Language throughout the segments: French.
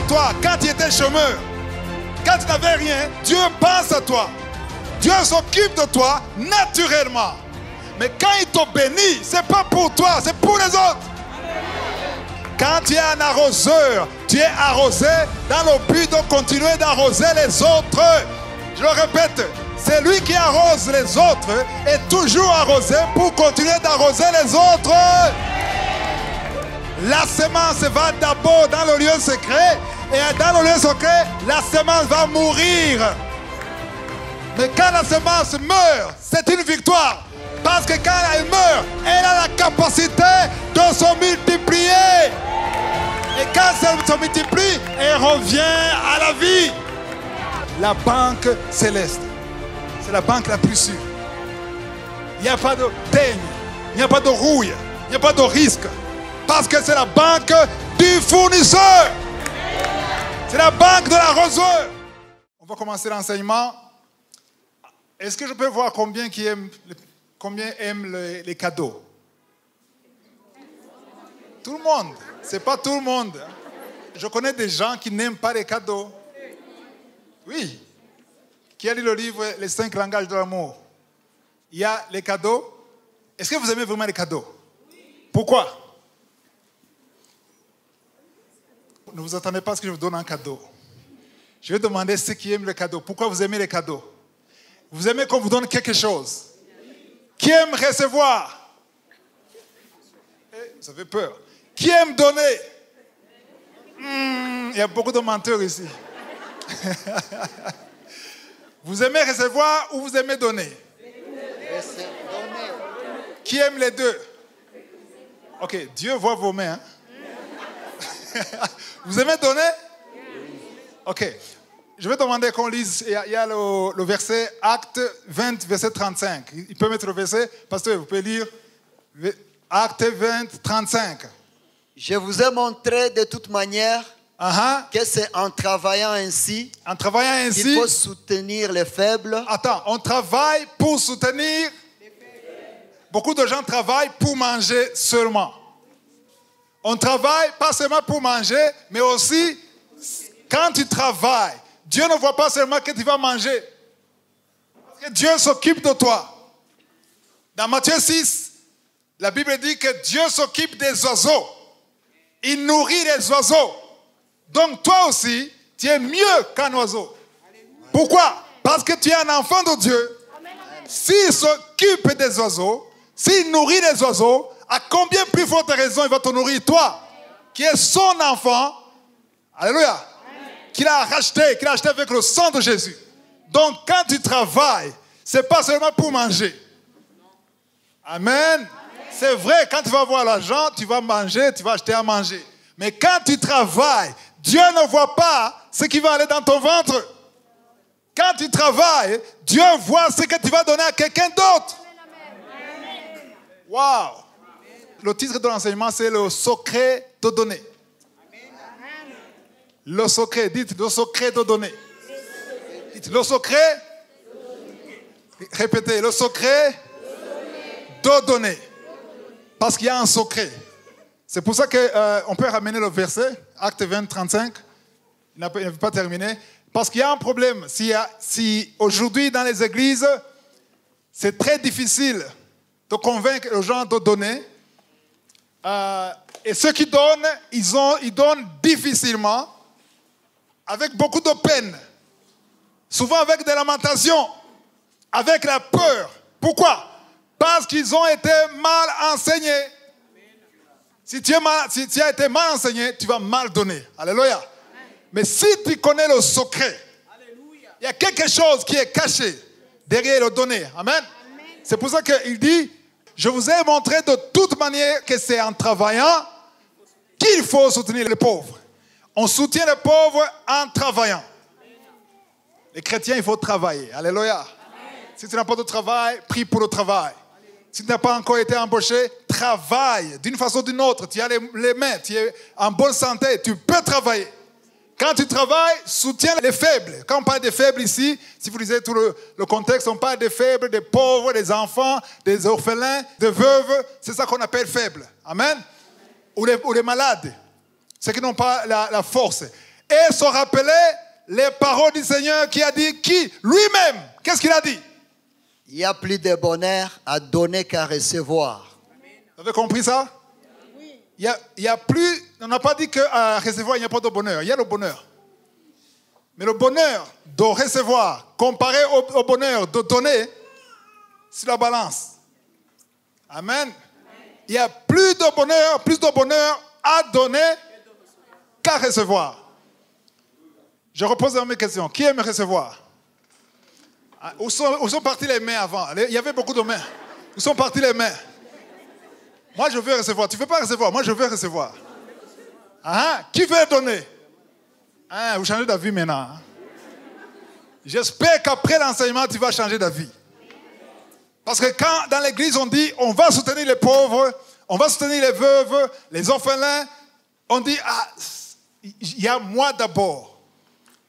toi quand tu étais chômeur. Quand tu n'avais rien, Dieu pense à toi. Dieu s'occupe de toi naturellement. Mais quand il te bénit, ce n'est pas pour toi, c'est pour les autres. Quand tu es un arroseur, tu es arrosé dans le but de continuer d'arroser les autres. Je le répète, c'est lui qui arrose les autres est toujours arrosé pour continuer d'arroser les autres. La semence va d'abord dans le lieu secret et dans le lieu secret, la semence va mourir. Mais quand la semence meurt, c'est une victoire. Parce que quand elle meurt, elle a la capacité de se multiplier. Et quand elle se multiplie, elle revient à la vie. La banque céleste, c'est la banque la plus sûre. Il n'y a pas de teigne, il n'y a pas de rouille, il n'y a pas de risque. Parce que c'est la banque du fournisseur. C'est la banque de l'arroseur. On va commencer l'enseignement. Est-ce que je peux voir combien aiment les cadeaux? Tout le monde. Ce n'est pas tout le monde. Je connais des gens qui n'aiment pas les cadeaux. Oui. Qui a lu le livre Les 5 langages de l'amour? Il y a les cadeaux. Est-ce que vous aimez vraiment les cadeaux? Pourquoi? Ne vous attendez pas à ce que je vous donne un cadeau. Je vais demander ceux qui aiment les cadeaux. Pourquoi vous aimez les cadeaux? Vous aimez qu'on vous donne quelque chose. Qui aime recevoir? Vous avez peur. Qui aime donner? Il y a beaucoup de menteurs ici. Vous aimez recevoir ou vous aimez donner? Qui aime les deux? Ok, Dieu voit vos mains. Hein? Vous aimez donner? Ok. Je vais demander qu'on lise, il y a le verset Acte 20, verset 35. Il peut mettre le verset, pasteur, vous pouvez lire Acte 20, 35. Je vous ai montré de toute manière que c'est en travaillant ainsi qu'il faut soutenir les faibles. Attends, on travaille pour soutenir. Beaucoup de gens travaillent pour manger seulement. On travaille pas seulement pour manger, mais aussi quand tu travailles. Dieu ne voit pas seulement que tu vas manger. Parce que Dieu s'occupe de toi. Dans Matthieu 6, la Bible dit que Dieu s'occupe des oiseaux. Il nourrit les oiseaux. Donc toi aussi, tu es mieux qu'un oiseau. Pourquoi? Parce que tu es un enfant de Dieu. S'il s'occupe des oiseaux, s'il nourrit les oiseaux, à combien plus forte raison il va te nourrir toi, qui es son enfant. Alléluia. Qu'il a racheté avec le sang de Jésus. Donc quand tu travailles, ce n'est pas seulement pour manger. Amen. C'est vrai, quand tu vas avoir l'argent, tu vas manger, tu vas acheter à manger. Mais quand tu travailles, Dieu ne voit pas ce qui va aller dans ton ventre. Quand tu travailles, Dieu voit ce que tu vas donner à quelqu'un d'autre. Waouh. Le titre de l'enseignement, c'est le secret de donner. Le secret, dites le secret de donner. Dites le secret. Répétez, le secret de donner. Parce qu'il y a un secret. C'est pour ça qu'on peut ramener le verset, Acte 20, 35. Il n'a pas terminé. Parce qu'il y a un problème. Si aujourd'hui dans les églises, c'est très difficile de convaincre les gens de donner. Et ceux qui donnent, ils donnent difficilement. Avec beaucoup de peine, souvent avec des lamentations, avec la peur. Pourquoi? Parce qu'ils ont été mal enseignés. Si tu as été mal enseigné, tu vas mal donner. Alléluia. Mais si tu connais le secret, il y a quelque chose qui est caché derrière le donner. Amen. C'est pour ça qu'il dit, je vous ai montré de toute manière que c'est en travaillant qu'il faut soutenir les pauvres. On soutient les pauvres en travaillant. Les chrétiens, il faut travailler. Alléluia. Amen. Si tu n'as pas de travail, prie pour le travail. Si tu n'as pas encore été embauché, travaille d'une façon ou d'une autre. Tu as les mains, tu es en bonne santé, tu peux travailler. Quand tu travailles, soutiens les faibles. Quand on parle des faibles ici, si vous lisez tout le contexte, on parle des faibles, des pauvres, des enfants, des orphelins, des veuves. C'est ça qu'on appelle faibles. Amen. Ou les malades. Ceux qui n'ont pas la force. et se rappelaient les paroles du Seigneur qui a dit, qui lui-même, qu'est-ce qu'il a dit? Il y a plus de bonheur à donner qu'à recevoir. Vous avez compris ça? Oui. Il y a plus, on n'a pas dit qu'à recevoir, il n'y a pas de bonheur. Il y a le bonheur. Mais le bonheur de recevoir, comparé au bonheur de donner, c'est la balance. Amen. Il y a plus de bonheur à donner qu'à recevoir. Je repose mes questions. Qui aime recevoir? Où sont parties les mains avant? Il y avait beaucoup de mains. Où sont parties les mains? Moi, je veux recevoir. Tu ne veux pas recevoir. Moi, je veux recevoir. Qui veut donner? Vous changez d'avis maintenant. J'espère qu'après l'enseignement, tu vas changer d'avis. Parce que quand dans l'église, on dit, on va soutenir les pauvres, on va soutenir les veuves, les orphelins, on dit, il y a moi d'abord.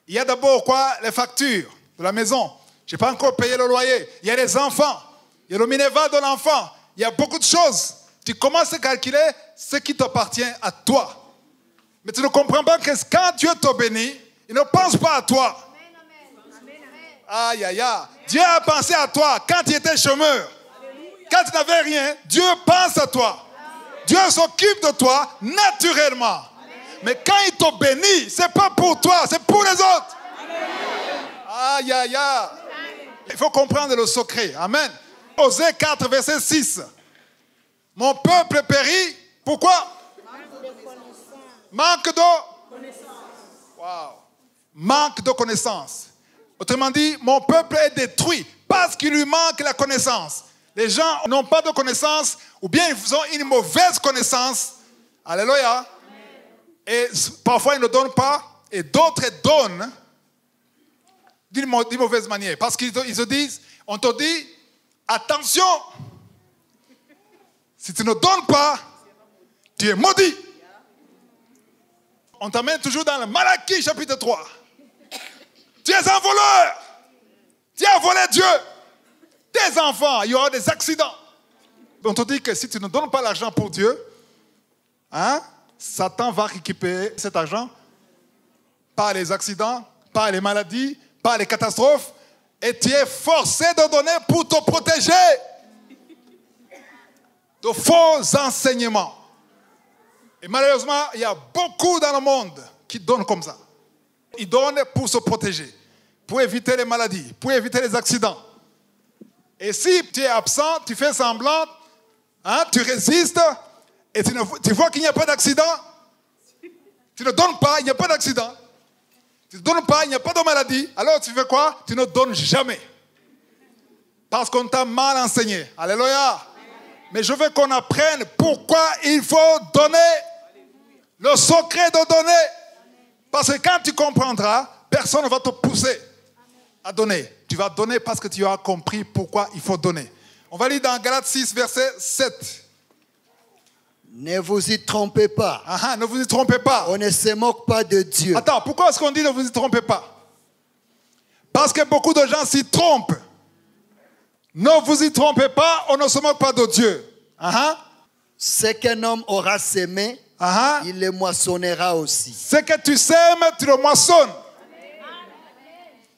Il y a d'abord quoi? Les factures de la maison. Je n'ai pas encore payé le loyer. Il y a les enfants. Il y a le minerval de l'enfant. Il y a beaucoup de choses. Tu commences à calculer ce qui t'appartient à toi. Mais tu ne comprends pas que quand Dieu te bénit, il ne pense pas à toi. Aïe, aïe, aïe. Dieu a pensé à toi quand tu étais chômeur. Quand tu n'avais rien, Dieu pense à toi. Dieu s'occupe de toi naturellement. Mais quand il te bénit, ce n'est pas pour toi, c'est pour les autres. Aïe, aïe, aïe. Il faut comprendre le secret. Amen. Osée 4, verset 6. Mon peuple périt. Pourquoi? Manque de connaissance. Wow. Manque de connaissance. Autrement dit, mon peuple est détruit parce qu'il lui manque la connaissance. Les gens n'ont pas de connaissance ou bien ils ont une mauvaise connaissance. Alléluia. Et parfois ils ne donnent pas et d'autres donnent d'une mauvaise manière. Parce qu'ils se disent, on te dit, attention, si tu ne donnes pas, tu es maudit. On t'amène toujours dans le Malachie chapitre 3. Tu es un voleur. Tu as volé Dieu. Tes enfants, il y aura des accidents. On te dit que si tu ne donnes pas l'argent pour Dieu, Satan va récupérer cet argent par les accidents, par les maladies, par les catastrophes, et tu es forcé de donner pour te protéger de faux enseignements. Et malheureusement, il y a beaucoup dans le monde qui donnent comme ça. Ils donnent pour se protéger, pour éviter les maladies, pour éviter les accidents. Et si tu es absent, tu fais semblant, tu résistes, et tu vois qu'il n'y a pas d'accident, tu ne donnes pas, il n'y a pas d'accident. Tu ne donnes pas, il n'y a pas de maladie. Alors tu fais quoi? Tu ne donnes jamais. Parce qu'on t'a mal enseigné. Alléluia. Mais je veux qu'on apprenne pourquoi il faut donner. Le secret de donner. Parce que quand tu comprendras, personne ne va te pousser à donner. Tu vas donner parce que tu as compris pourquoi il faut donner. On va lire dans Galates 6, verset 7. Ne vous y trompez pas. Ne vous y trompez pas. On ne se moque pas de Dieu. Attends, pourquoi est-ce qu'on dit ne vous y trompez pas? Parce que beaucoup de gens s'y trompent. Ne vous y trompez pas, on ne se moque pas de Dieu. Ce qu'un homme aura semé, il le moissonnera aussi. Ce que tu sèmes, tu le moissonnes.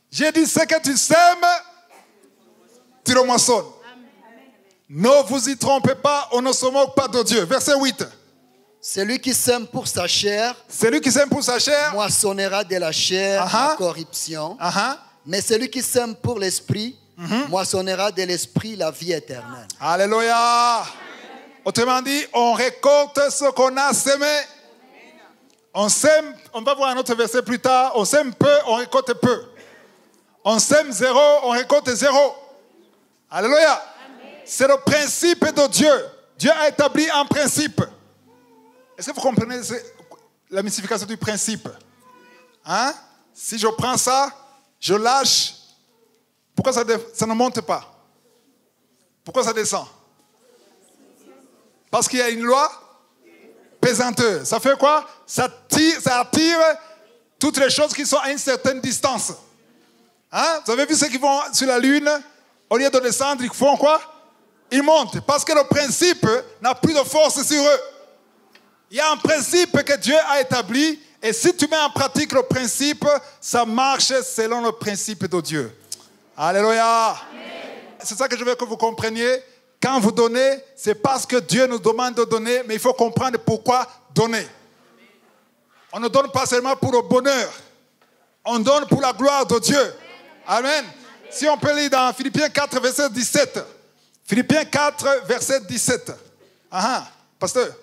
J'ai dit ce que tu sèmes, tu le moissonnes. Ne vous y trompez pas, on ne se moque pas de Dieu. Verset 8. Celui qui sème pour sa chair, moissonnera de la chair la corruption. Mais celui qui sème pour l'esprit, moissonnera de l'esprit la vie éternelle. Alléluia. Autrement dit, on récolte ce qu'on a semé. On sème, on va voir un autre verset plus tard, on sème peu, on récolte peu. On sème 0, on récolte 0. Alléluia. C'est le principe de Dieu. Dieu a établi un principe. Est-ce que vous comprenez la mystification du principe? Si je prends ça, je lâche. Pourquoi ça ne monte pas? Pourquoi ça descend? Parce qu'il y a une loi pesanteur. Ça fait quoi? Ça attire toutes les choses qui sont à une certaine distance. Vous avez vu ceux qui vont sur la lune, au lieu de descendre, ils font quoi? Ils montent. Parce que le principe n'a plus de force sur eux. Il y a un principe que Dieu a établi Et si tu mets en pratique le principe, ça marche selon le principe de Dieu. Alléluia. C'est ça que je veux que vous compreniez. Quand vous donnez, c'est parce que Dieu nous demande de donner, mais il faut comprendre pourquoi donner. On ne donne pas seulement pour le bonheur. On donne pour la gloire de Dieu. Amen. Si on peut lire dans Philippiens 4, verset 17. Philippiens 4, verset 17. Pasteur.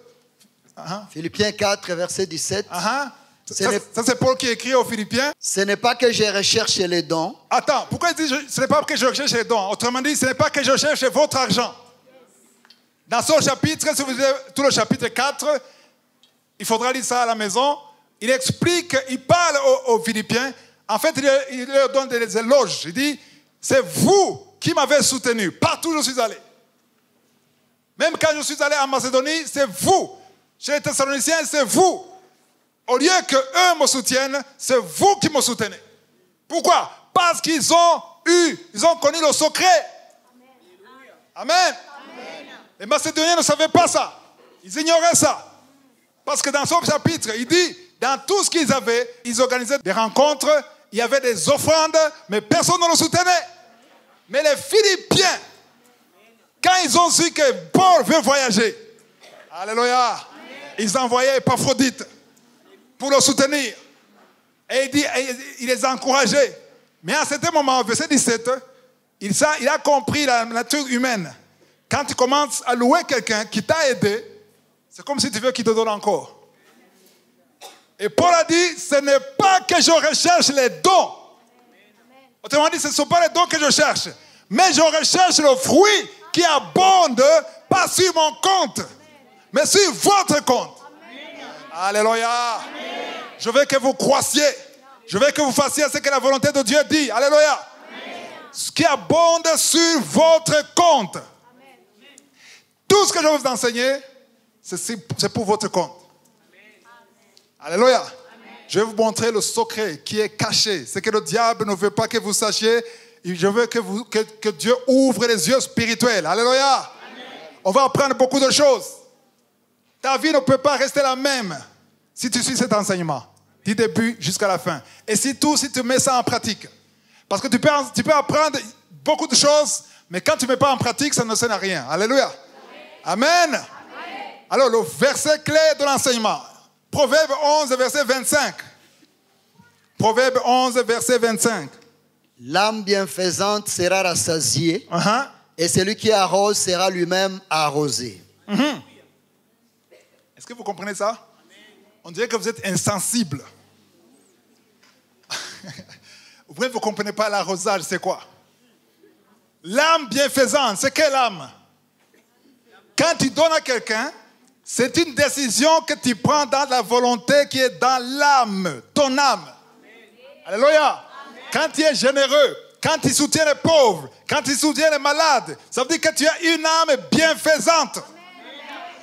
Philippiens 4, verset 17. Ça, c'est Paul qui écrit aux Philippiens. Ce n'est pas que je recherche les dons. Attends, pourquoi il dit ce n'est pas que je recherche les dons? Autrement dit, ce n'est pas que je cherche votre argent. Dans ce chapitre, si vous lisez tout le chapitre 4, il faudra lire ça à la maison. Il explique, il parle aux Philippiens. En fait, il leur donne des éloges. Il dit, c'est vous qui m'avez soutenu. Partout où je suis allé. Même quand je suis allé en Macédonie, c'est vous. Chez les Thessaloniciens, c'est vous. Au lieu qu'eux me soutiennent, c'est vous qui me soutenez. Pourquoi? Parce qu'ils ont connu le secret. Amen. Amen. Les Macédoniens ne savaient pas ça. Ils ignoraient ça. Parce que dans ce chapitre, il dit, dans tout ce qu'ils avaient, ils organisaient des rencontres, il y avait des offrandes, mais personne ne le soutenait. Mais les Philippiens, quand ils ont su que Paul veut voyager, alléluia, ils envoyaient Épaphrodite pour le soutenir. Et il les encourageait. Mais à certain moment, verset 17, il a compris la nature humaine. Quand tu commences à louer quelqu'un qui t'a aidé, c'est comme si tu veux qu'il te donne encore. Et Paul a dit, ce n'est pas que je recherche les dons. Autrement dit, ce ne sont pas les dons que je cherche. Mais je recherche le fruit qui abonde, pas sur mon compte, mais sur votre compte. Alléluia. Je veux que vous croissiez. Je veux que vous fassiez ce que la volonté de Dieu dit. Alléluia. Ce qui abonde sur votre compte. Tout ce que je vais vous enseigner, c'est pour votre compte. Alléluia. Je vais vous montrer le secret qui est caché. C'est que le diable ne veut pas que vous sachiez. Je veux que Dieu ouvre les yeux spirituels. Alléluia. Amen. On va apprendre beaucoup de choses. Ta vie ne peut pas rester la même si tu suis cet enseignement, du début jusqu'à la fin. Et surtout si tu mets ça en pratique. Parce que tu peux apprendre beaucoup de choses, mais quand tu ne mets pas en pratique, ça ne sert à rien. Alléluia. Amen. Amen. Alors, le verset clé de l'enseignement. Proverbe 11, verset 25. Proverbe 11, verset 25. L'âme bienfaisante sera rassasiée, et celui qui arrose sera lui-même arrosé. Est-ce que vous comprenez ça? On dirait que vous êtes insensible. Vous ne comprenez pas l'arrosage, c'est quoi? L'âme bienfaisante, c'est quelle âme? Quand tu donnes à quelqu'un, c'est une décision que tu prends dans la volonté qui est dans l'âme, ton âme. Alléluia. Quand tu es généreux, quand tu soutiens les pauvres, quand tu soutiens les malades, ça veut dire que tu as une âme bienfaisante.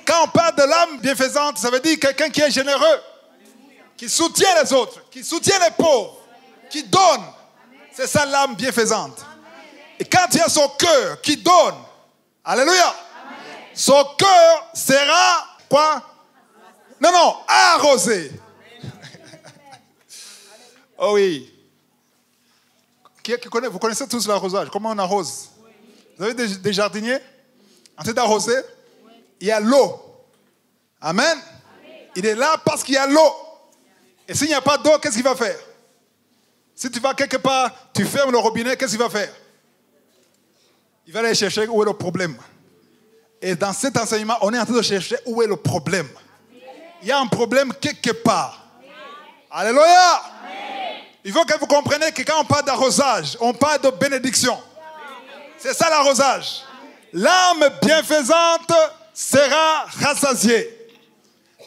Quand on parle de l'âme bienfaisante, ça veut dire quelqu'un qui est généreux, qui soutient les autres, qui soutient les pauvres, qui donne. C'est ça l'âme bienfaisante. Et quand tu as son cœur qui donne, alléluia, son cœur sera quoi? Non, arrosé. Oh oui. Vous connaissez tous l'arrosage. Comment on arrose? Vous avez des jardiniers? En train d'arroser, il y a l'eau. Amen. Il est là parce qu'il y a l'eau. Et s'il n'y a pas d'eau, qu'est-ce qu'il va faire? Si tu vas quelque part, tu fermes le robinet, qu'est-ce qu'il va faire? Il va aller chercher où est le problème. Et dans cet enseignement, on est en train de chercher où est le problème. Il y a un problème quelque part. Alléluia. Il faut que vous compreniez que quand on parle d'arrosage, on parle de bénédiction. C'est ça l'arrosage. L'âme bienfaisante sera rassasiée.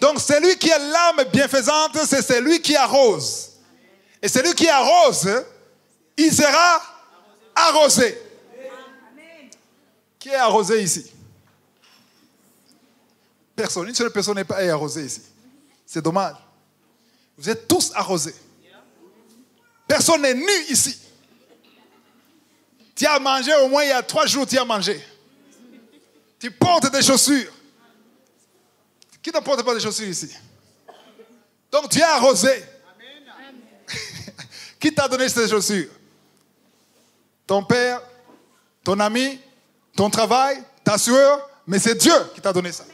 Donc celui qui a l'âme bienfaisante, c'est celui qui arrose. Et celui qui arrose, il sera arrosé. Qui est arrosé ici? Personne. Une seule personne n'est pas arrosée ici. C'est dommage. Vous êtes tous arrosés. Personne n'est nu ici. Tu as mangé au moins il y a 3 jours, tu as mangé. Tu portes des chaussures. Qui ne porte pas de chaussures ici? Donc tu es arrosé. Qui t'a donné ces chaussures? Ton père, ton ami, ton travail, ta sueur, mais c'est Dieu qui t'a donné ça.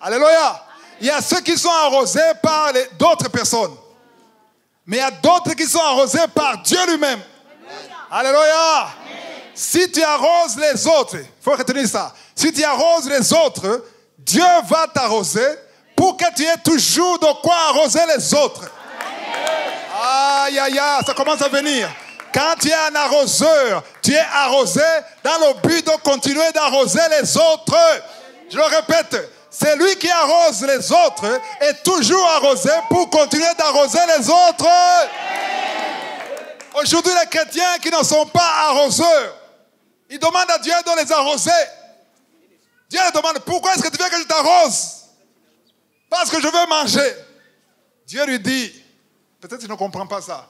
Alléluia. Il y a ceux qui sont arrosés par d'autres personnes. Mais il y a d'autres qui sont arrosés par Dieu lui-même. Alléluia. Si tu arroses les autres, il faut retenir ça. Si tu arroses les autres, Dieu va t'arroser pour que tu aies toujours de quoi arroser les autres. Aïe, aïe, aïe, ça commence à venir. Quand tu es un arroseur, tu es arrosé dans le but de continuer d'arroser les autres. Je le répète, c'est lui qui arrose les autres est toujours arrosé pour continuer d'arroser les autres. Aujourd'hui, les chrétiens qui ne sont pas arroseurs, ils demandent à Dieu de les arroser. Dieu leur demande, pourquoi est-ce que tu veux que je t'arrose? Parce que je veux manger. Dieu lui dit, peut-être qu'il ne comprend pas ça.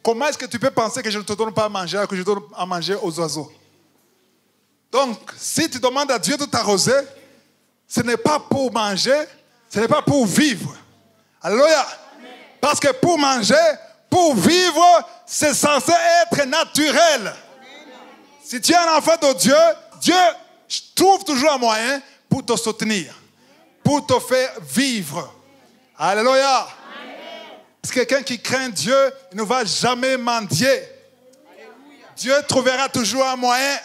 Comment est-ce que tu peux penser que je ne te donne pas à manger, que je donne à manger aux oiseaux? Donc, si tu demandes à Dieu de t'arroser, ce n'est pas pour manger, ce n'est pas pour vivre. Alléluia. Parce que pour manger, pour vivre, c'est censé être naturel. Si tu es un enfant de Dieu, Dieu trouve toujours un moyen pour te soutenir, pour te faire vivre. Alléluia. C'est quelqu'un qui craint Dieu, il ne va jamais mendier. Dieu trouvera toujours un moyen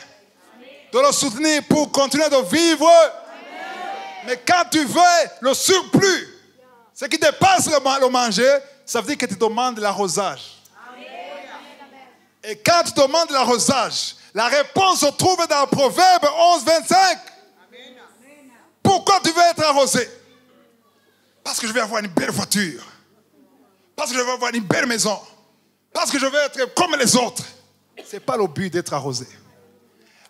de le soutenir pour continuer de vivre. Mais quand tu veux le surplus, ce qui dépasse le manger, ça veut dire que tu demandes l'arrosage. Et quand tu demandes l'arrosage, la réponse se trouve dans Proverbe 11, 25. Pourquoi tu veux être arrosé? Parce que je vais avoir une belle voiture. Parce que je vais avoir une belle maison. Parce que je vais être comme les autres. Ce n'est pas le but d'être arrosé.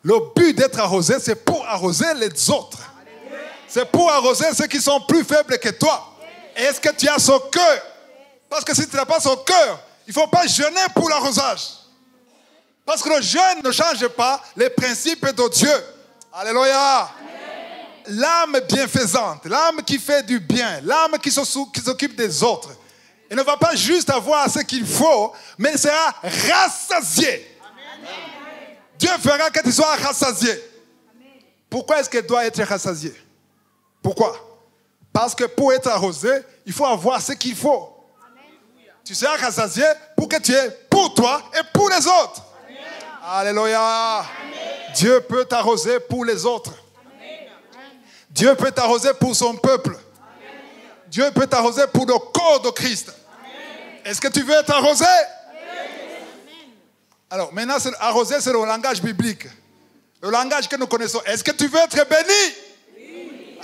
Le but d'être arrosé, c'est pour arroser les autres. C'est pour arroser ceux qui sont plus faibles que toi. Et est-ce que tu as son cœur? Parce que si tu n'as pas son cœur, il ne faut pas jeûner pour l'arrosage. Parce que le jeûne ne change pas les principes de Dieu. Alléluia. L'âme bienfaisante, l'âme qui fait du bien, l'âme qui s'occupe des autres, elle ne va pas juste avoir ce qu'il faut, mais elle sera rassasiée. Dieu fera que tu sois rassasié. Pourquoi est-ce qu'elle doit être rassasiée? Pourquoi? Parce que pour être arrosé, il faut avoir ce qu'il faut. Tu seras rassasié pour que tu aies pour toi et pour les autres. Alléluia. Dieu peut t'arroser pour les autres. Dieu peut t'arroser pour son peuple. Dieu peut t'arroser pour le corps de Christ. Est-ce que tu veux être arrosé? Alors, maintenant, arrosé, c'est le langage biblique. Le langage que nous connaissons. Est-ce que tu veux être béni? Oui.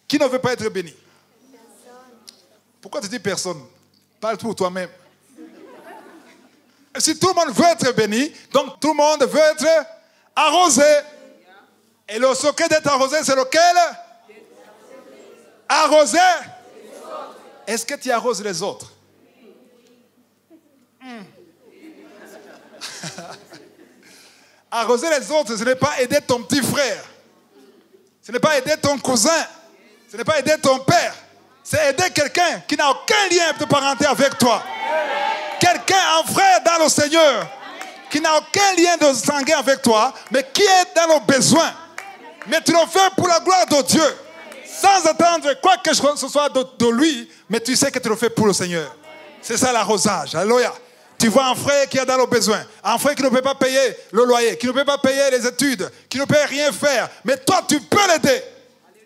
Qui ne veut pas être béni? Pourquoi tu dis personne? Parle pour toi-même. Si tout le monde veut être béni, donc tout le monde veut être arrosé. Et le secret d'être arrosé, c'est lequel? Arroser. Est-ce que tu arroses les autres? Arroser les autres, ce n'est pas aider ton petit frère. Ce n'est pas aider ton cousin. Ce n'est pas aider ton père. C'est aider quelqu'un qui n'a aucun lien de parenté avec toi. Quelqu'un, un frère dans le Seigneur, qui n'a aucun lien de sanguin avec toi, mais qui est dans le besoin. Mais tu le fais pour la gloire de Dieu. Sans attendre quoi que ce soit de lui, mais tu sais que tu le fais pour le Seigneur. C'est ça l'arrosage. Alléluia. Tu vois un frère qui est dans le besoin, un frère qui ne peut pas payer le loyer, qui ne peut pas payer les études, qui ne peut rien faire, mais toi tu peux l'aider.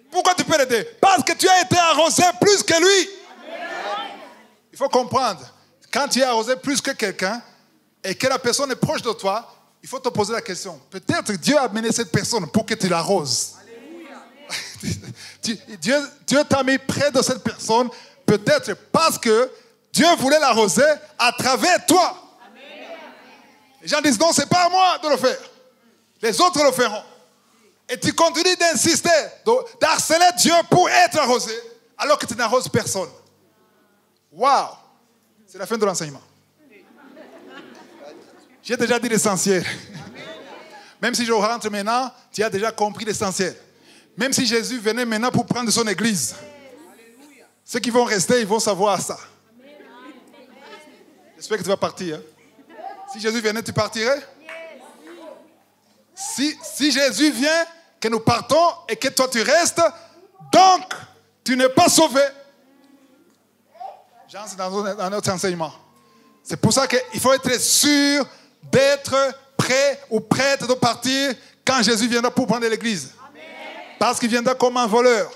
Pourquoi tu peux l'aider? Parce que tu as été arrosé plus que lui. Il faut comprendre, quand tu es arrosé plus que quelqu'un et que la personne est proche de toi, il faut te poser la question. Peut-être Dieu a amené cette personne pour que tu l'arroses. Dieu t'a mis près de cette personne, peut-être parce que Dieu voulait l'arroser à travers toi. Les gens disent non, c'est pas à moi de le faire. Les autres le feront. Et tu continues d'insister, d'harceler Dieu pour être arrosé, alors que tu n'arroses personne. Waouh! C'est la fin de l'enseignement. J'ai déjà dit l'essentiel. Même si je rentre maintenant, tu as déjà compris l'essentiel. Même si Jésus venait maintenant pour prendre son église. Ceux qui vont rester, ils vont savoir ça. J'espère que tu vas partir. Hein? Si Jésus venait, tu partirais? Si Jésus vient, que nous partons et que toi tu restes, donc tu n'es pas sauvé. Jean, c'est dans notre enseignement. C'est pour ça qu'il faut être sûr d'être prêt ou prête de partir quand Jésus viendra pour prendre l'église. Parce qu'il viendra comme un voleur.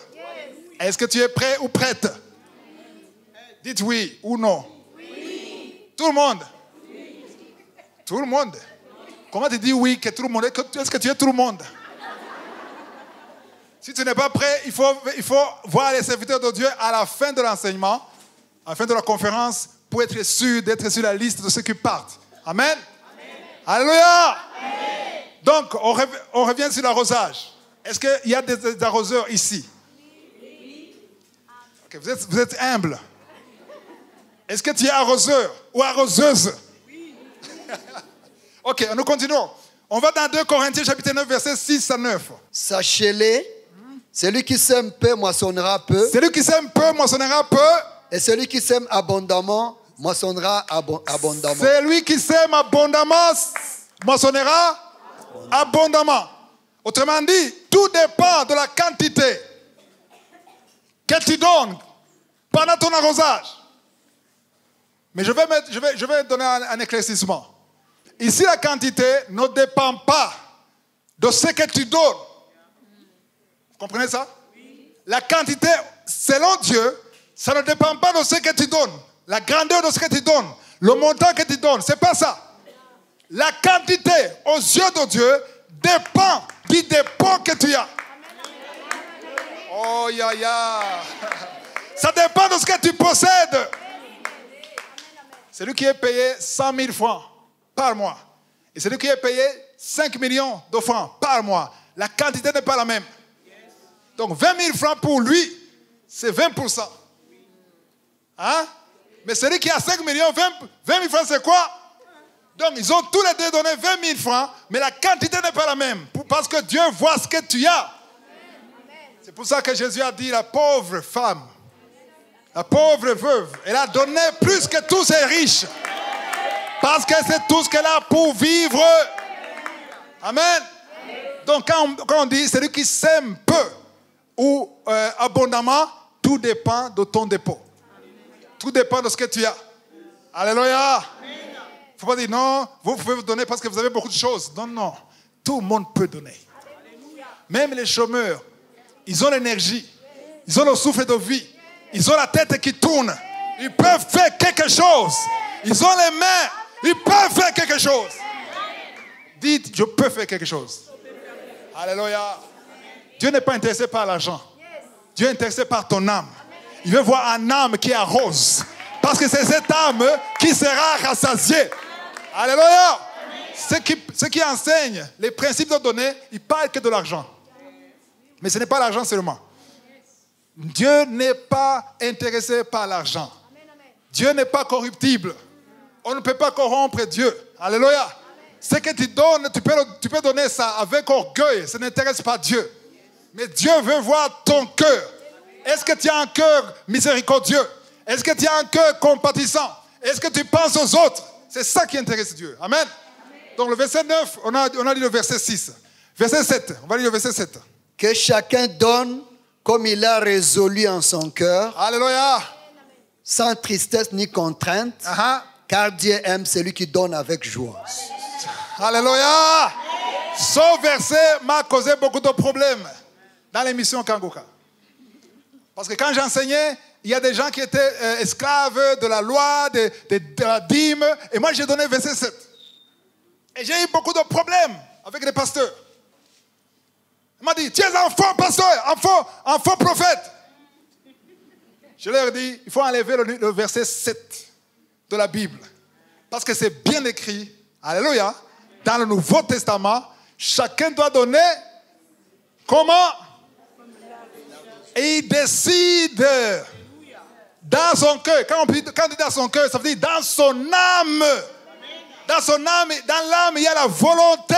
Est-ce que tu es prêt ou prête? Dites oui ou non. Oui. Tout le monde. Oui. Tout le monde. Comment tu dis oui que tout le monde? Est-ce que tu es tout le monde? Si tu n'es pas prêt, il faut voir les serviteurs de Dieu à la fin de l'enseignement, à la fin de la conférence, pour être sûr d'être sur la liste de ceux qui partent. Amen. Amen. Alléluia. Amen. Donc, on revient sur l'arrosage. Est-ce qu'il y a des arroseurs ici? Oui. Okay, vous êtes humble. Est-ce que tu es arroseur ou arroseuse? Oui. Ok, nous continuons. On va dans 2 Corinthiens chapitre 9, versets 6 à 9. Sachez-les, celui qui sème peu moissonnera peu. Celui qui sème peu moissonnera peu. Et celui qui sème abondamment moissonnera abondamment. Celui qui sème abondamment moissonnera abondamment. Autrement dit, tout dépend de la quantité que tu donnes pendant ton arrosage. Mais je vais donner un éclaircissement. Ici, la quantité ne dépend pas de ce que tu donnes. Vous comprenez ça? Oui. La quantité, selon Dieu, ça ne dépend pas de ce que tu donnes. La grandeur de ce que tu donnes, le montant que tu donnes, c'est pas ça. La quantité, aux yeux de Dieu, dépend du dépôt que tu as. Oh, ça dépend de ce que tu possèdes. Celui qui est payé 100 000 francs par mois et celui qui est payé 5 millions de francs par mois, la quantité n'est pas la même. Donc 20 000 francs pour lui, c'est 20%. Hein? Mais celui qui a 5 millions, 20 000 francs, c'est quoi? Donc ils ont tous les deux donné 20 000 francs, mais la quantité n'est pas la même. Parce que Dieu voit ce que tu as. C'est pour ça que Jésus a dit, la pauvre femme, la pauvre veuve, elle a donné plus que tous ces riches. Parce que c'est tout ce qu'elle a pour vivre. Amen. Donc quand on dit celui qui sème peu ou abondamment, tout dépend de ton dépôt. Tout dépend de ce que tu as. Alléluia. Il ne faut pas dire non, vous pouvez vous donner parce que vous avez beaucoup de choses. Non, non. Tout le monde peut donner. Même les chômeurs, ils ont l'énergie. Ils ont le souffle de vie. Ils ont la tête qui tourne. Ils peuvent faire quelque chose. Ils ont les mains. Ils peuvent faire quelque chose. Dites, je peux faire quelque chose. Alléluia. Dieu n'est pas intéressé par l'argent. Dieu est intéressé par ton âme. Il veut voir un âme qui arrose. Parce que c'est cette âme qui sera rassasiée. Alléluia. Ceux qui enseignent les principes de donner, ils parlent que de l'argent. Mais ce n'est pas l'argent seulement. Dieu n'est pas intéressé par l'argent. Dieu n'est pas corruptible. On ne peut pas corrompre Dieu. Alléluia. Ce que tu donnes, tu peux donner ça avec orgueil. Ça n'intéresse pas Dieu. Mais Dieu veut voir ton cœur. Est-ce que tu as un cœur miséricordieux? Est-ce que tu as un cœur compatissant? Est-ce que tu penses aux autres? C'est ça qui intéresse Dieu. Amen. Donc le verset 9, on a lu le verset 6. Verset 7, on va lire le verset 7. Que chacun donne comme il a résolu en son cœur. Alléluia. Sans tristesse ni contrainte. Car Dieu aime celui qui donne avec joie. Alléluia. Ce verset m'a causé beaucoup de problèmes dans l'émission Kangoka. Parce que quand j'enseignais, il y a des gens qui étaient esclaves de la loi, de la dîme. Et moi, j'ai donné verset 7. Et j'ai eu beaucoup de problèmes avec les pasteurs. Il m'a dit, tu es un faux pasteur, un faux prophète. Je leur ai dit, il faut enlever le verset 7 de la Bible. Parce que c'est bien écrit, alléluia, dans le Nouveau Testament, chacun doit donner comment? Et il décide dans son cœur. Quand on dit dans son cœur, ça veut dire dans son âme. Dans son âme, dans l'âme, il y a la volonté.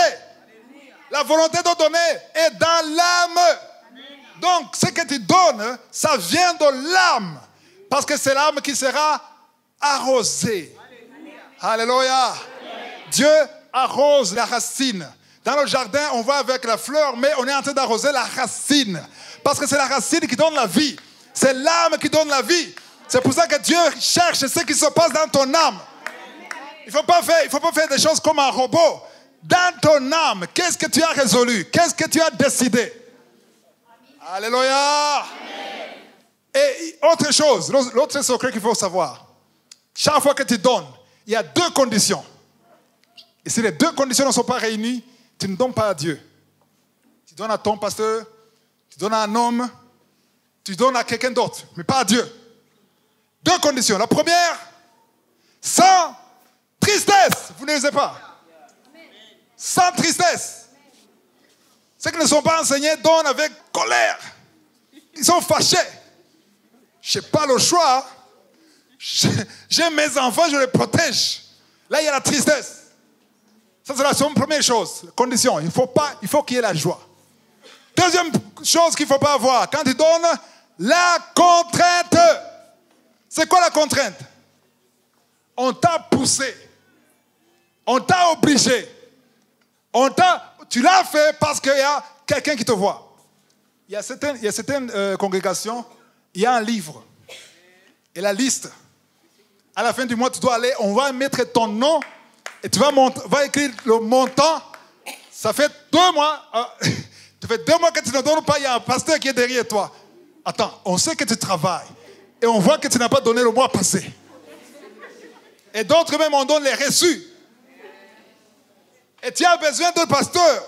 La volonté de donner est dans l'âme. Donc, ce que tu donnes, ça vient de l'âme. Parce que c'est l'âme qui sera arrosée. Alléluia. Dieu arrose la racine. Dans le jardin, on va avec la fleur, mais on est en train d'arroser la racine. Parce que c'est la racine qui donne la vie. C'est l'âme qui donne la vie. C'est pour ça que Dieu cherche ce qui se passe dans ton âme. Il ne faut pas faire des choses comme un robot. Dans ton âme, qu'est-ce que tu as résolu? Qu'est-ce que tu as décidé? Alléluia. Et autre chose, l'autre secret qu'il faut savoir. Chaque fois que tu donnes, il y a deux conditions. Et si les deux conditions ne sont pas réunies, tu ne donnes pas à Dieu. Tu donnes à ton pasteur, tu donnes à un homme, tu donnes à quelqu'un d'autre, mais pas à Dieu. Deux conditions. La première, sans tristesse. Vous ne lisez pas. Sans tristesse. Ceux qui ne sont pas enseignés donnent avec colère. Ils sont fâchés. Je n'ai pas le choix. J'ai mes enfants, je les protège. Là, il y a la tristesse. Ça, c'est la première chose, condition. Il faut qu'il y ait la joie. Deuxième chose qu'il ne faut pas avoir, quand tu donnes, la contrainte. C'est quoi la contrainte? On t'a poussé. On t'a obligé. Tu l'as fait parce qu'il y a quelqu'un qui te voit. Il y a certaines congrégations, il y a un livre. Et la liste. À la fin du mois, tu dois aller, on va mettre ton nom et tu vas écrire le montant. Ça fait 2 mois. Ça fait 2 mois que tu ne donnes pas, il y a un pasteur qui est derrière toi. Attends, on sait que tu travailles. Et on voit que tu n'as pas donné le mois passé. Et d'autres même, on donne les reçus. Et tu as besoin d'un pasteur.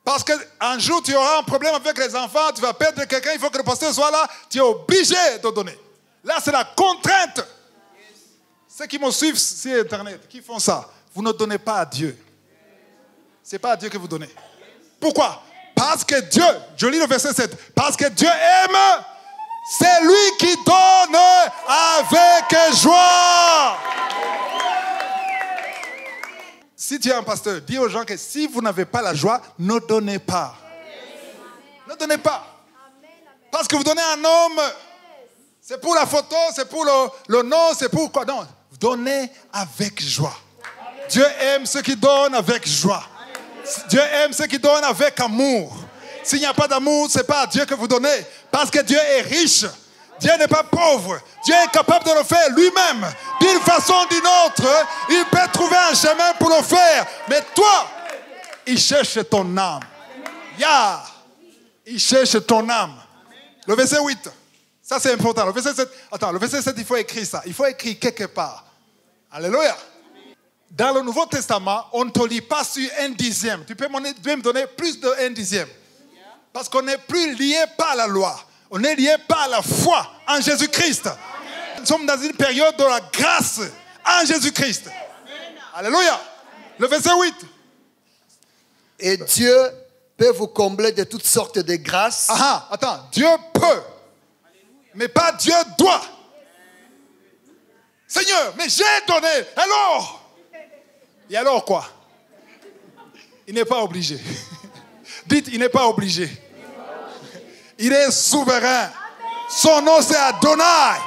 Parce qu'un jour, tu auras un problème avec les enfants, tu vas perdre quelqu'un, il faut que le pasteur soit là. Tu es obligé de donner. Là, c'est la contrainte. Ceux qui me suivent sur Internet, qui font ça, vous ne donnez pas à Dieu. Ce n'est pas à Dieu que vous donnez. Pourquoi? Parce que Dieu, je lis le verset 7, parce que Dieu aime, c'est lui qui donne avec joie. Si tu es un pasteur, dis aux gens que si vous n'avez pas la joie, ne donnez pas. Ne donnez pas. Parce que vous donnez à un homme, c'est pour la photo, c'est pour le nom, c'est pour quoi? Non, donnez avec joie. Dieu aime ceux qui donnent avec joie. Dieu aime ceux qui donnent avec amour. S'il n'y a pas d'amour, ce n'est pas à Dieu que vous donnez. Parce que Dieu est riche. Dieu n'est pas pauvre. Dieu est capable de le faire lui-même. D'une façon ou d'une autre, il peut trouver un chemin pour le faire. Mais toi, il cherche ton âme. Il cherche ton âme. Le verset 8. Ça, c'est important. Le verset 7. Attends, le verset 7, il faut écrire ça. Il faut écrire quelque part. Alléluia. Dans le Nouveau Testament, on ne te lit pas sur 1/10. Tu peux me donner plus de 1/10. Parce qu'on n'est plus lié par la loi. On est lié par la foi en Jésus-Christ. Nous sommes dans une période de la grâce en Jésus-Christ. Alléluia. Le verset 8. Et Dieu peut vous combler de toutes sortes de grâces. Attends. Dieu peut. Mais pas Dieu doit. Seigneur, mais j'ai donné. Alors? Et alors quoi? Il n'est pas obligé. Dites, il n'est pas obligé. Il est souverain. Son nom c'est Adonai.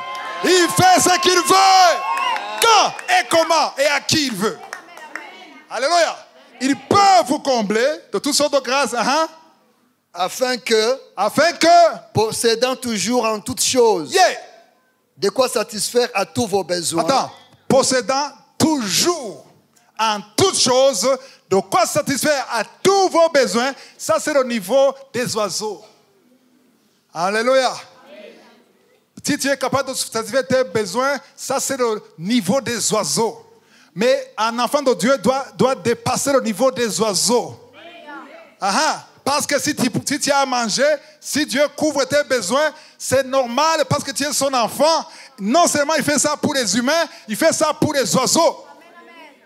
Il fait ce qu'il veut. Quand et comment et à qui il veut. Alléluia. Il peut vous combler de toutes sortes de grâces. Afin que, possédant toujours en toutes choses, de quoi satisfaire à tous vos besoins. Attends, possédant toujours en toutes choses, de quoi satisfaire à tous vos besoins. Ça, c'est le niveau des oiseaux. Alléluia. Si tu es capable de satisfaire tes besoins, ça, c'est le niveau des oiseaux. Mais un enfant de Dieu doit dépasser le niveau des oiseaux. Parce que si tu as à manger, si Dieu couvre tes besoins, c'est normal parce que tu es son enfant. Non seulement il fait ça pour les humains, il fait ça pour les oiseaux.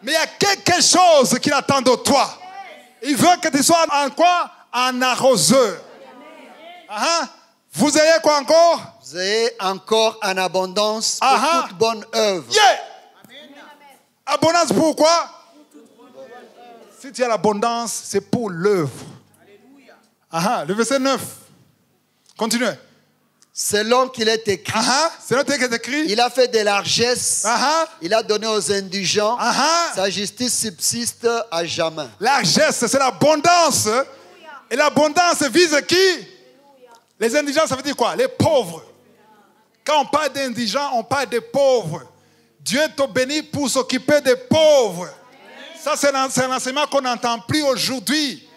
Mais il y a quelque chose qu'il attend de toi. Il veut que tu sois en quoi? Un arroseur. Vous ayez quoi encore? Vous ayez encore en abondance pour toute bonne œuvre. Abondance pour quoi? Si tu as l'abondance, c'est pour l'œuvre. Le verset 9. Continuez. Selon qu'il est écrit, il a fait des largesses, il a donné aux indigents, sa justice subsiste à jamais. Largesse, c'est l'abondance. Et l'abondance vise qui? Les indigents, ça veut dire quoi? Les pauvres. Quand on parle d'indigents, on parle des pauvres. Dieu te bénit pour s'occuper des pauvres. Ça, c'est un enseignement qu'on n'entend plus aujourd'hui.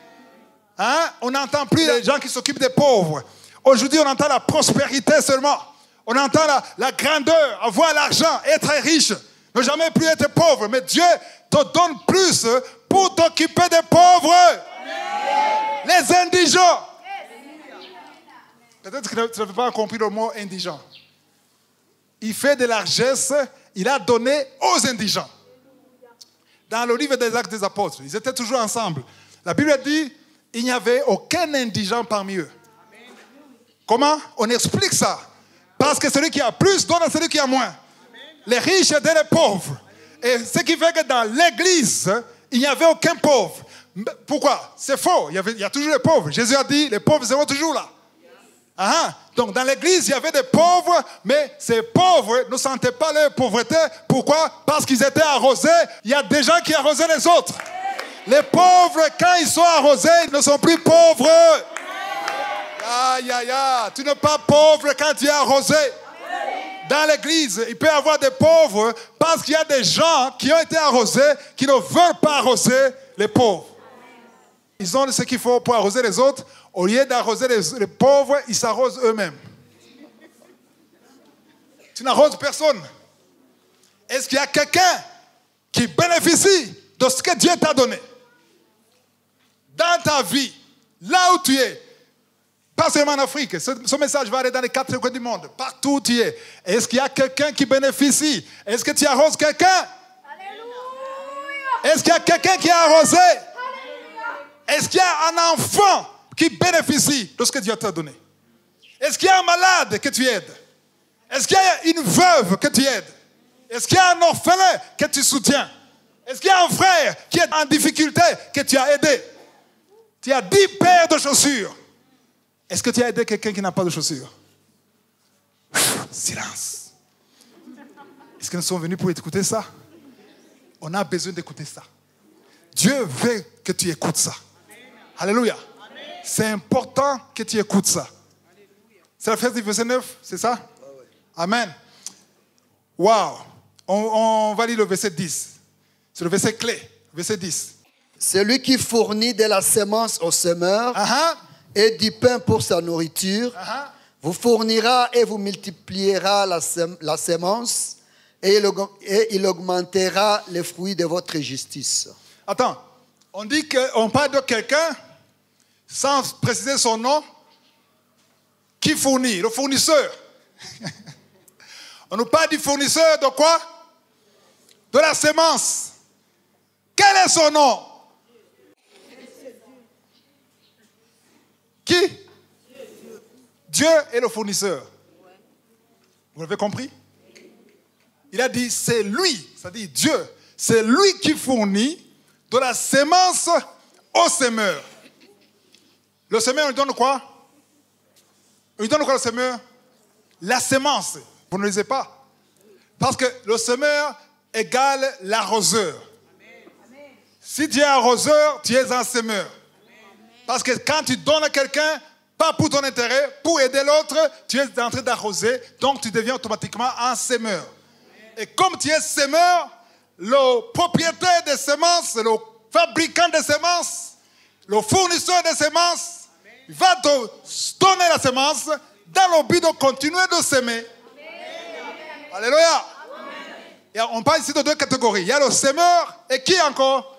On n'entend plus les gens qui s'occupent des pauvres. Aujourd'hui, on entend la prospérité seulement. On entend la grandeur, avoir l'argent, être riche, ne jamais plus être pauvre. Mais Dieu te donne plus pour t'occuper des pauvres. Les indigents. Peut-être que tu n'avais pas compris le mot indigent. Il fait de largesse, il a donné aux indigents. Dans le livre des Actes des Apôtres, ils étaient toujours ensemble. La Bible dit, il n'y avait aucun indigent parmi eux. Comment? On explique ça. Parce que celui qui a plus donne à celui qui a moins. Les riches aidaient les pauvres. Et ce qui fait que dans l'église, il n'y avait aucun pauvre. Pourquoi? C'est faux. Il y a toujours les pauvres. Jésus a dit, les pauvres seront toujours là. Donc dans l'église, il y avait des pauvres, mais ces pauvres ne sentaient pas leur pauvreté. Pourquoi? Parce qu'ils étaient arrosés. Il y a des gens qui arrosaient les autres. Les pauvres, quand ils sont arrosés, ils ne sont plus pauvres. Aïe, aïe, aïe. Tu n'es pas pauvre quand tu es arrosé. Dans l'église, il peut y avoir des pauvres parce qu'il y a des gens qui ont été arrosés qui ne veulent pas arroser les pauvres. Ils ont ce qu'il faut pour arroser les autres. Au lieu d'arroser les pauvres, ils s'arrosent eux-mêmes. Tu n'arroses personne. Est-ce qu'il y a quelqu'un qui bénéficie de ce que Dieu t'a donné? Dans ta vie, là où tu es, pas seulement en Afrique, ce message va aller dans les 4 coins du monde, partout où tu es. Est-ce qu'il y a quelqu'un qui bénéficie? Est-ce que tu arroses quelqu'un? Est-ce qu'il y a quelqu'un qui a arrosé? Est-ce qu'il y a un enfant qui bénéficie de ce que Dieu t'a donné? Est-ce qu'il y a un malade que tu aides? Est-ce qu'il y a une veuve que tu aides? Est-ce qu'il y a un orphelin que tu soutiens? Est-ce qu'il y a un frère qui est en difficulté que tu as aidé? Tu as 10 paires de chaussures. Est-ce que tu as aidé quelqu'un qui n'a pas de chaussures? Silence. Est-ce que nous sommes venus pour écouter ça? On a besoin d'écouter ça. Dieu veut que tu écoutes ça. Alléluia. C'est important que tu écoutes ça. C'est la fête du verset 9, c'est ça? Amen. Wow. On va lire le verset 10. C'est le verset clé, verset 10. Celui qui fournit de la sémence au semeur et du pain pour sa nourriture, vous fournira et vous multipliera la sémence et il augmentera les fruits de votre justice. Attends, on dit qu'on parle de quelqu'un sans préciser son nom qui fournit, le fournisseur. On nous parle du fournisseur de quoi? De la sémence. Quel est son nom? Qui? Dieu est le fournisseur. Vous l'avez compris? Il a dit, c'est lui, c'est-à-dire Dieu, c'est lui qui fournit de la sémence au semeur. Le semeur, il donne quoi? Il donne quoi le semeur? La sémence. Vous ne le lisez pas. Parce que le semeur égale l'arroseur. Si tu es arroseur, tu es un semeur. Parce que quand tu donnes à quelqu'un, pas pour ton intérêt, pour aider l'autre, tu es en train d'arroser, donc tu deviens automatiquement un semeur. Et comme tu es semeur, le propriétaire des semences, le fabricant des semences, le fournisseur des semences, il va te donner la semence dans le but de continuer de s'aimer. Alléluia. Et on parle ici de 2 catégories. Il y a le semeur et qui encore?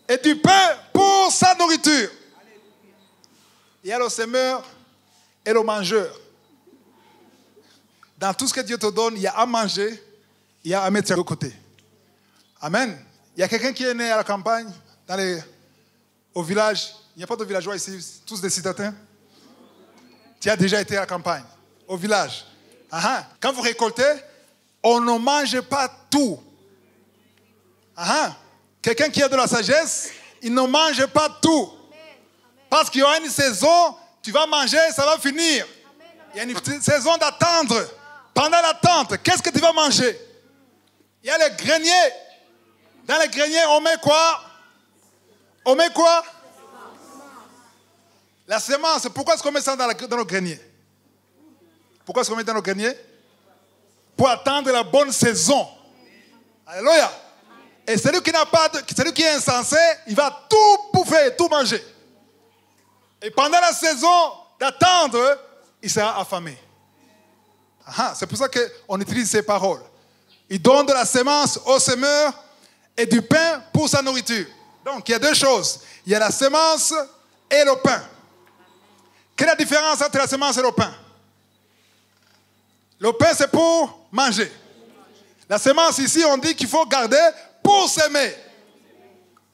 Et du pain pour sa nourriture. Il y a le semeur et le mangeur. Dans tout ce que Dieu te donne, il y a à manger, il y a à mettre de côté. Amen. Il y a quelqu'un qui est né à la campagne, au village. Il n'y a pas de villageois ici, tous des citadins. Tu as déjà été à la campagne, au village. Quand vous récoltez, on ne mange pas tout. Quelqu'un qui a de la sagesse, il ne mange pas tout. Parce qu'il y aura une saison, tu vas manger, ça va finir. Il y a une saison d'attendre. Pendant l'attente, qu'est-ce que tu vas manger? Il y a le grenier. Dans le grenier, on met quoi? On met quoi? La semence. Pourquoi est-ce qu'on met ça dans le grenier? Pourquoi est-ce qu'on met dans le grenier? Pour attendre la bonne saison. Alléluia. Et celui qui est insensé, il va tout bouffer, tout manger. Et pendant la saison d'attendre, il sera affamé. C'est pour ça qu'on utilise ces paroles. Il donne de la semence au semeur et du pain pour sa nourriture. Donc, il y a deux choses. Il y a la semence et le pain. Quelle est la différence entre la semence et le pain? Le pain, c'est pour manger. La semence, ici, on dit qu'il faut garder pour s'aimer.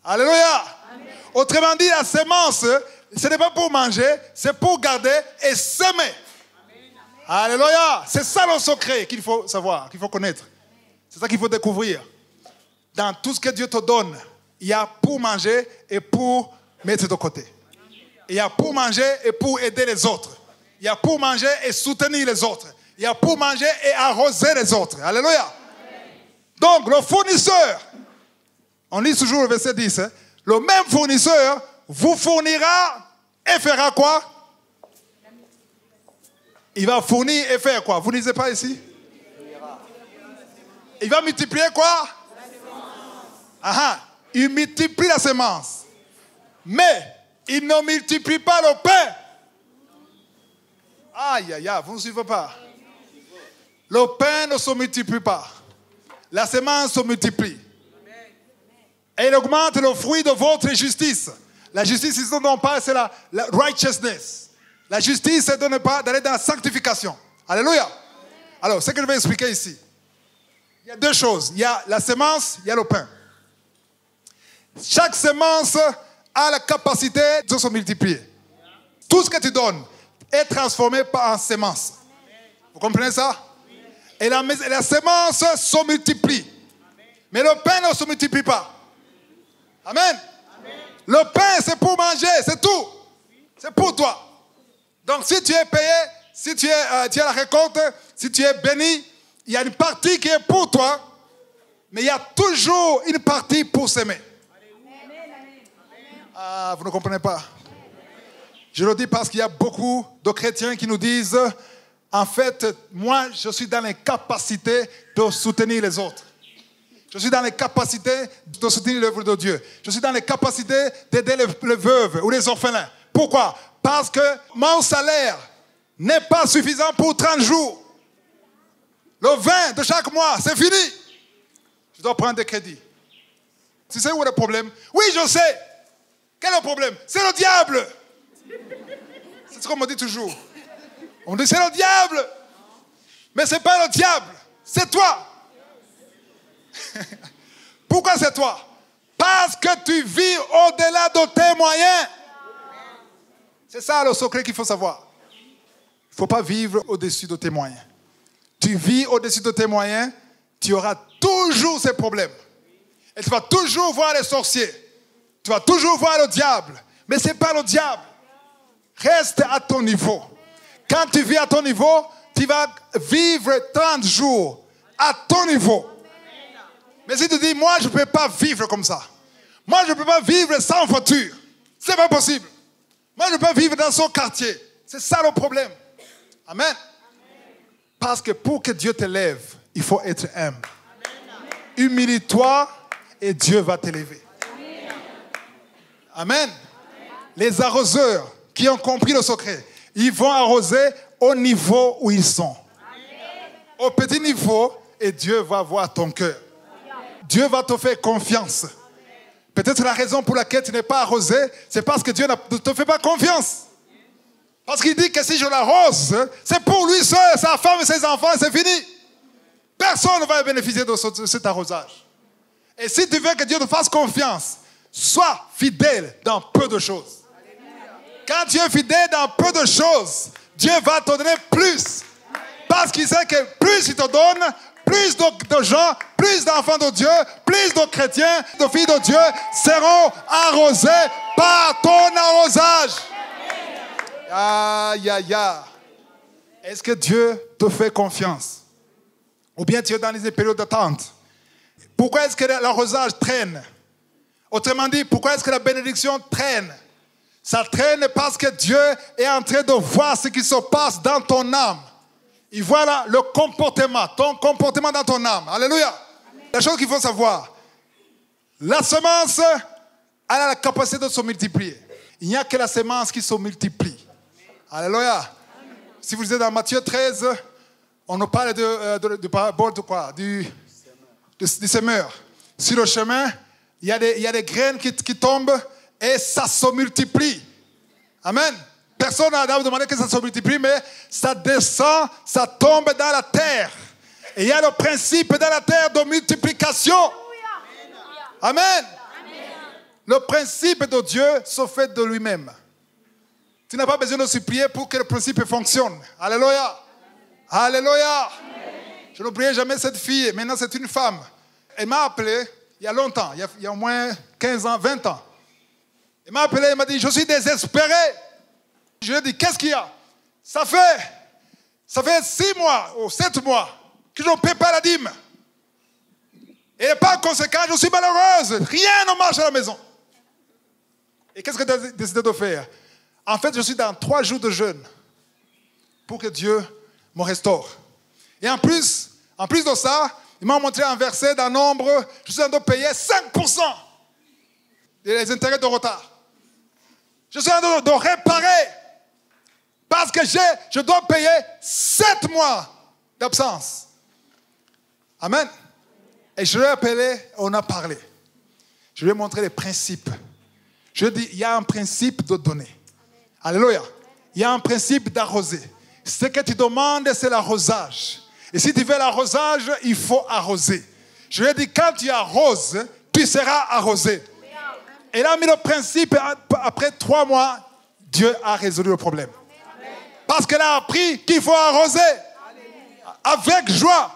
Alléluia. Autrement dit, la semence, ce n'est pas pour manger, c'est pour garder et s'aimer. Alléluia. C'est ça le secret qu'il faut savoir, qu'il faut connaître. C'est ça qu'il faut découvrir. Dans tout ce que Dieu te donne, il y a pour manger et pour mettre de côté. Il y a pour manger et pour aider les autres. Il y a pour manger et soutenir les autres. Il y a pour manger et arroser les autres. Alléluia. Donc, le fournisseur, on lit toujours le verset 10, le même fournisseur vous fournira et fera quoi? Il va fournir et faire quoi? Vous ne lisez pas ici? Il va multiplier quoi? Il multiplie la semence. Mais il ne multiplie pas le pain. Aïe, aïe, aïe, vous ne suivez pas. Le pain ne se multiplie pas. La semence se multiplie. Et il augmente le fruit de votre justice. La justice, ici, dont on parle, c'est la righteousness. La justice, c'est d'aller dans la sanctification. Alléluia. Alors, ce que je vais expliquer ici. Il y a deux choses. Il y a la semence, il y a le pain. Chaque semence a la capacité de se multiplier. Tout ce que tu donnes est transformé en semence. Vous comprenez ça? Et la semence se multiplie. Mais le pain ne se multiplie pas. Amen. Le pain, c'est pour manger, c'est tout. C'est pour toi. Donc, si tu es payé, si tu as la récolte, si tu es béni, il y a une partie qui est pour toi, mais il y a toujours une partie pour s'aimer. Ah, vous ne comprenez pas. Je le dis parce qu'il y a beaucoup de chrétiens qui nous disent, en fait, moi, je suis dans les capacités de soutenir les autres. Je suis dans les capacités de soutenir l'œuvre de Dieu. Je suis dans les capacités d'aider les veuves ou les orphelins. Pourquoi? Parce que mon salaire n'est pas suffisant pour 30 jours. Le 20 de chaque mois, c'est fini. Je dois prendre des crédits. Tu sais où est le problème? Oui, je sais. Quel est le problème? C'est le diable. C'est ce qu'on me dit toujours. On dit c'est le diable. Mais ce n'est pas le diable. C'est toi. Pourquoi c'est toi? Parce que tu vis au-delà de tes moyens. C'est ça le secret qu'il faut savoir. Il ne faut pas vivre au-dessus de tes moyens. Tu vis au-dessus de tes moyens, tu auras toujours ces problèmes. Et tu vas toujours voir les sorciers. Tu vas toujours voir le diable. Mais ce n'est pas le diable. Reste à ton niveau. Quand tu vis à ton niveau, tu vas vivre 30 jours à ton niveau. Mais si tu dis, moi, je ne peux pas vivre comme ça. Moi, je ne peux pas vivre sans voiture. Ce n'est pas possible. Moi, je ne peux pas vivre dans son quartier. C'est ça le problème. Amen. Parce que pour que Dieu t'élève, il faut être humble. Humilie-toi et Dieu va t'élever. Amen. Les arroseurs qui ont compris le secret, ils vont arroser au niveau où ils sont. Au petit niveau, et Dieu va voir ton cœur. Dieu va te faire confiance. Peut-être la raison pour laquelle tu n'es pas arrosé, c'est parce que Dieu ne te fait pas confiance. Parce qu'il dit que si je l'arrose, c'est pour lui seul, sa femme et ses enfants, c'est fini. Personne ne va bénéficier de cet arrosage. Et si tu veux que Dieu te fasse confiance, sois fidèle dans peu de choses. Quand tu es fidèle dans peu de choses, Dieu va te donner plus. Parce qu'il sait que plus il te donne, plus de gens, plus d'enfants de Dieu, plus de chrétiens, de filles de Dieu seront arrosés par ton arrosage. Aïe, aïe, aïe. Est-ce que Dieu te fait confiance? Ou bien tu es dans les périodes d'attente? Pourquoi est-ce que l'arrosage traîne? Autrement dit, pourquoi est-ce que la bénédiction traîne? Ça traîne parce que Dieu est en train de voir ce qui se passe dans ton âme. Il voit là le comportement, ton comportement dans ton âme. Alléluia. Amen. La chose qu'il faut savoir, la semence a la capacité de se multiplier. Il n'y a que la semence qui se multiplie. Alléluia. Amen. Si vous êtes dans Matthieu 13, on nous parle de parabole de quoi? Du semeur. Sur le chemin, il y a des graines qui tombent et ça se multiplie. Amen. Personne n'a demandé que ça se multiplie, mais ça descend, ça tombe dans la terre. Et il y a le principe dans la terre de multiplication. Amen. Amen. Le principe de Dieu se fait de lui-même. Tu n'as pas besoin de supplier pour que le principe fonctionne. Alléluia. Alléluia. Amen. Je n'oublierai jamais cette fille. Maintenant, c'est une femme. Elle m'a appelé il y a longtemps, il y a au moins 15 ans, 20 ans. Elle m'a appelé, elle m'a dit, je suis désespéré. Je lui ai dit, qu'est-ce qu'il y a? Ça fait 6 mois ou 7 mois que je ne paie pas la dîme. Et par conséquent, je suis malheureuse. Rien ne marche à la maison. Et qu'est-ce que tu as décidé de faire? En fait, je suis dans 3 jours de jeûne pour que Dieu me restaure. Et en plus de ça, il m'a montré un verset d'un nombre, je suis en train de payer 5% des intérêts de retard. Je suis en train de réparer parce que je dois payer 7 mois d'absence. Amen. Et je lui ai appelé, on a parlé. Je lui ai montré les principes. Je lui ai dit, il y a un principe de donner. Alléluia. Il y a un principe d'arroser. Ce que tu demandes, c'est l'arrosage. Et si tu veux l'arrosage, il faut arroser. Je lui ai dit, quand tu arroses, tu seras arrosé. Et là, mis le principe, après 3 mois, Dieu a résolu le problème. Parce qu'elle a appris qu'il faut arroser avec joie,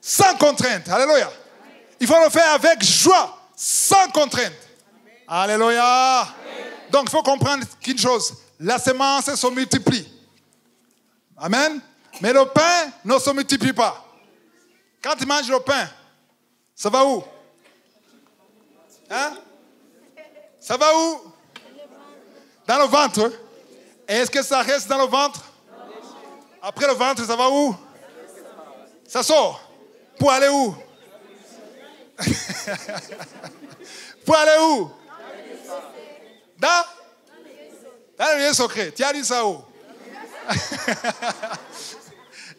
sans contrainte. Alléluia. Il faut le faire avec joie, sans contrainte. Alléluia. Donc, il faut comprendre qu'une chose, la semence se multiplie. Amen. Mais le pain ne se multiplie pas. Quand tu manges le pain, ça va où? Hein? Ça va où? Dans le ventre. Est-ce que ça reste dans le ventre? Après le ventre, ça va où? Ça sort. Pour aller où? Pour aller où? Dans le lieu secret. Tu as dit ça où?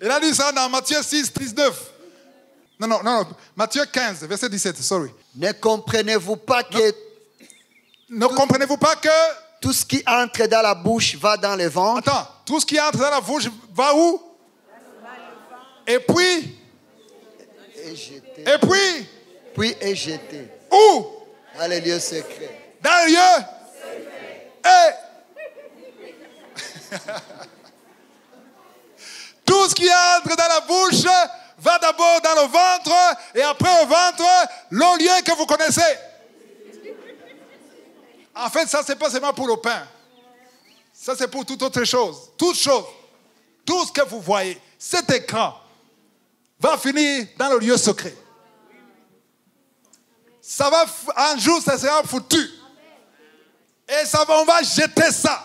Il a dit ça dans Matthieu 6, 19. Non. Matthieu 15, verset 17, sorry. Ne comprenez-vous pas que... Ne comprenez-vous pas que... Tout ce qui entre dans la bouche va dans le ventre. Attends, tout ce qui entre dans la bouche va où? Et puis? Et jeté. Et puis? Puis est jeté. Où? Dans les lieux secrets. Dans le lieu? Et... Tout ce qui entre dans la bouche va d'abord dans le ventre et après le ventre, le lieu que vous connaissez. En fait, ça, c'est pas seulement pour le pain. Ça, c'est pour toute autre chose. Toute chose. Tout ce que vous voyez, cet écran, va finir dans le lieu secret. Ça va, un jour, ça sera foutu. Et on va jeter ça.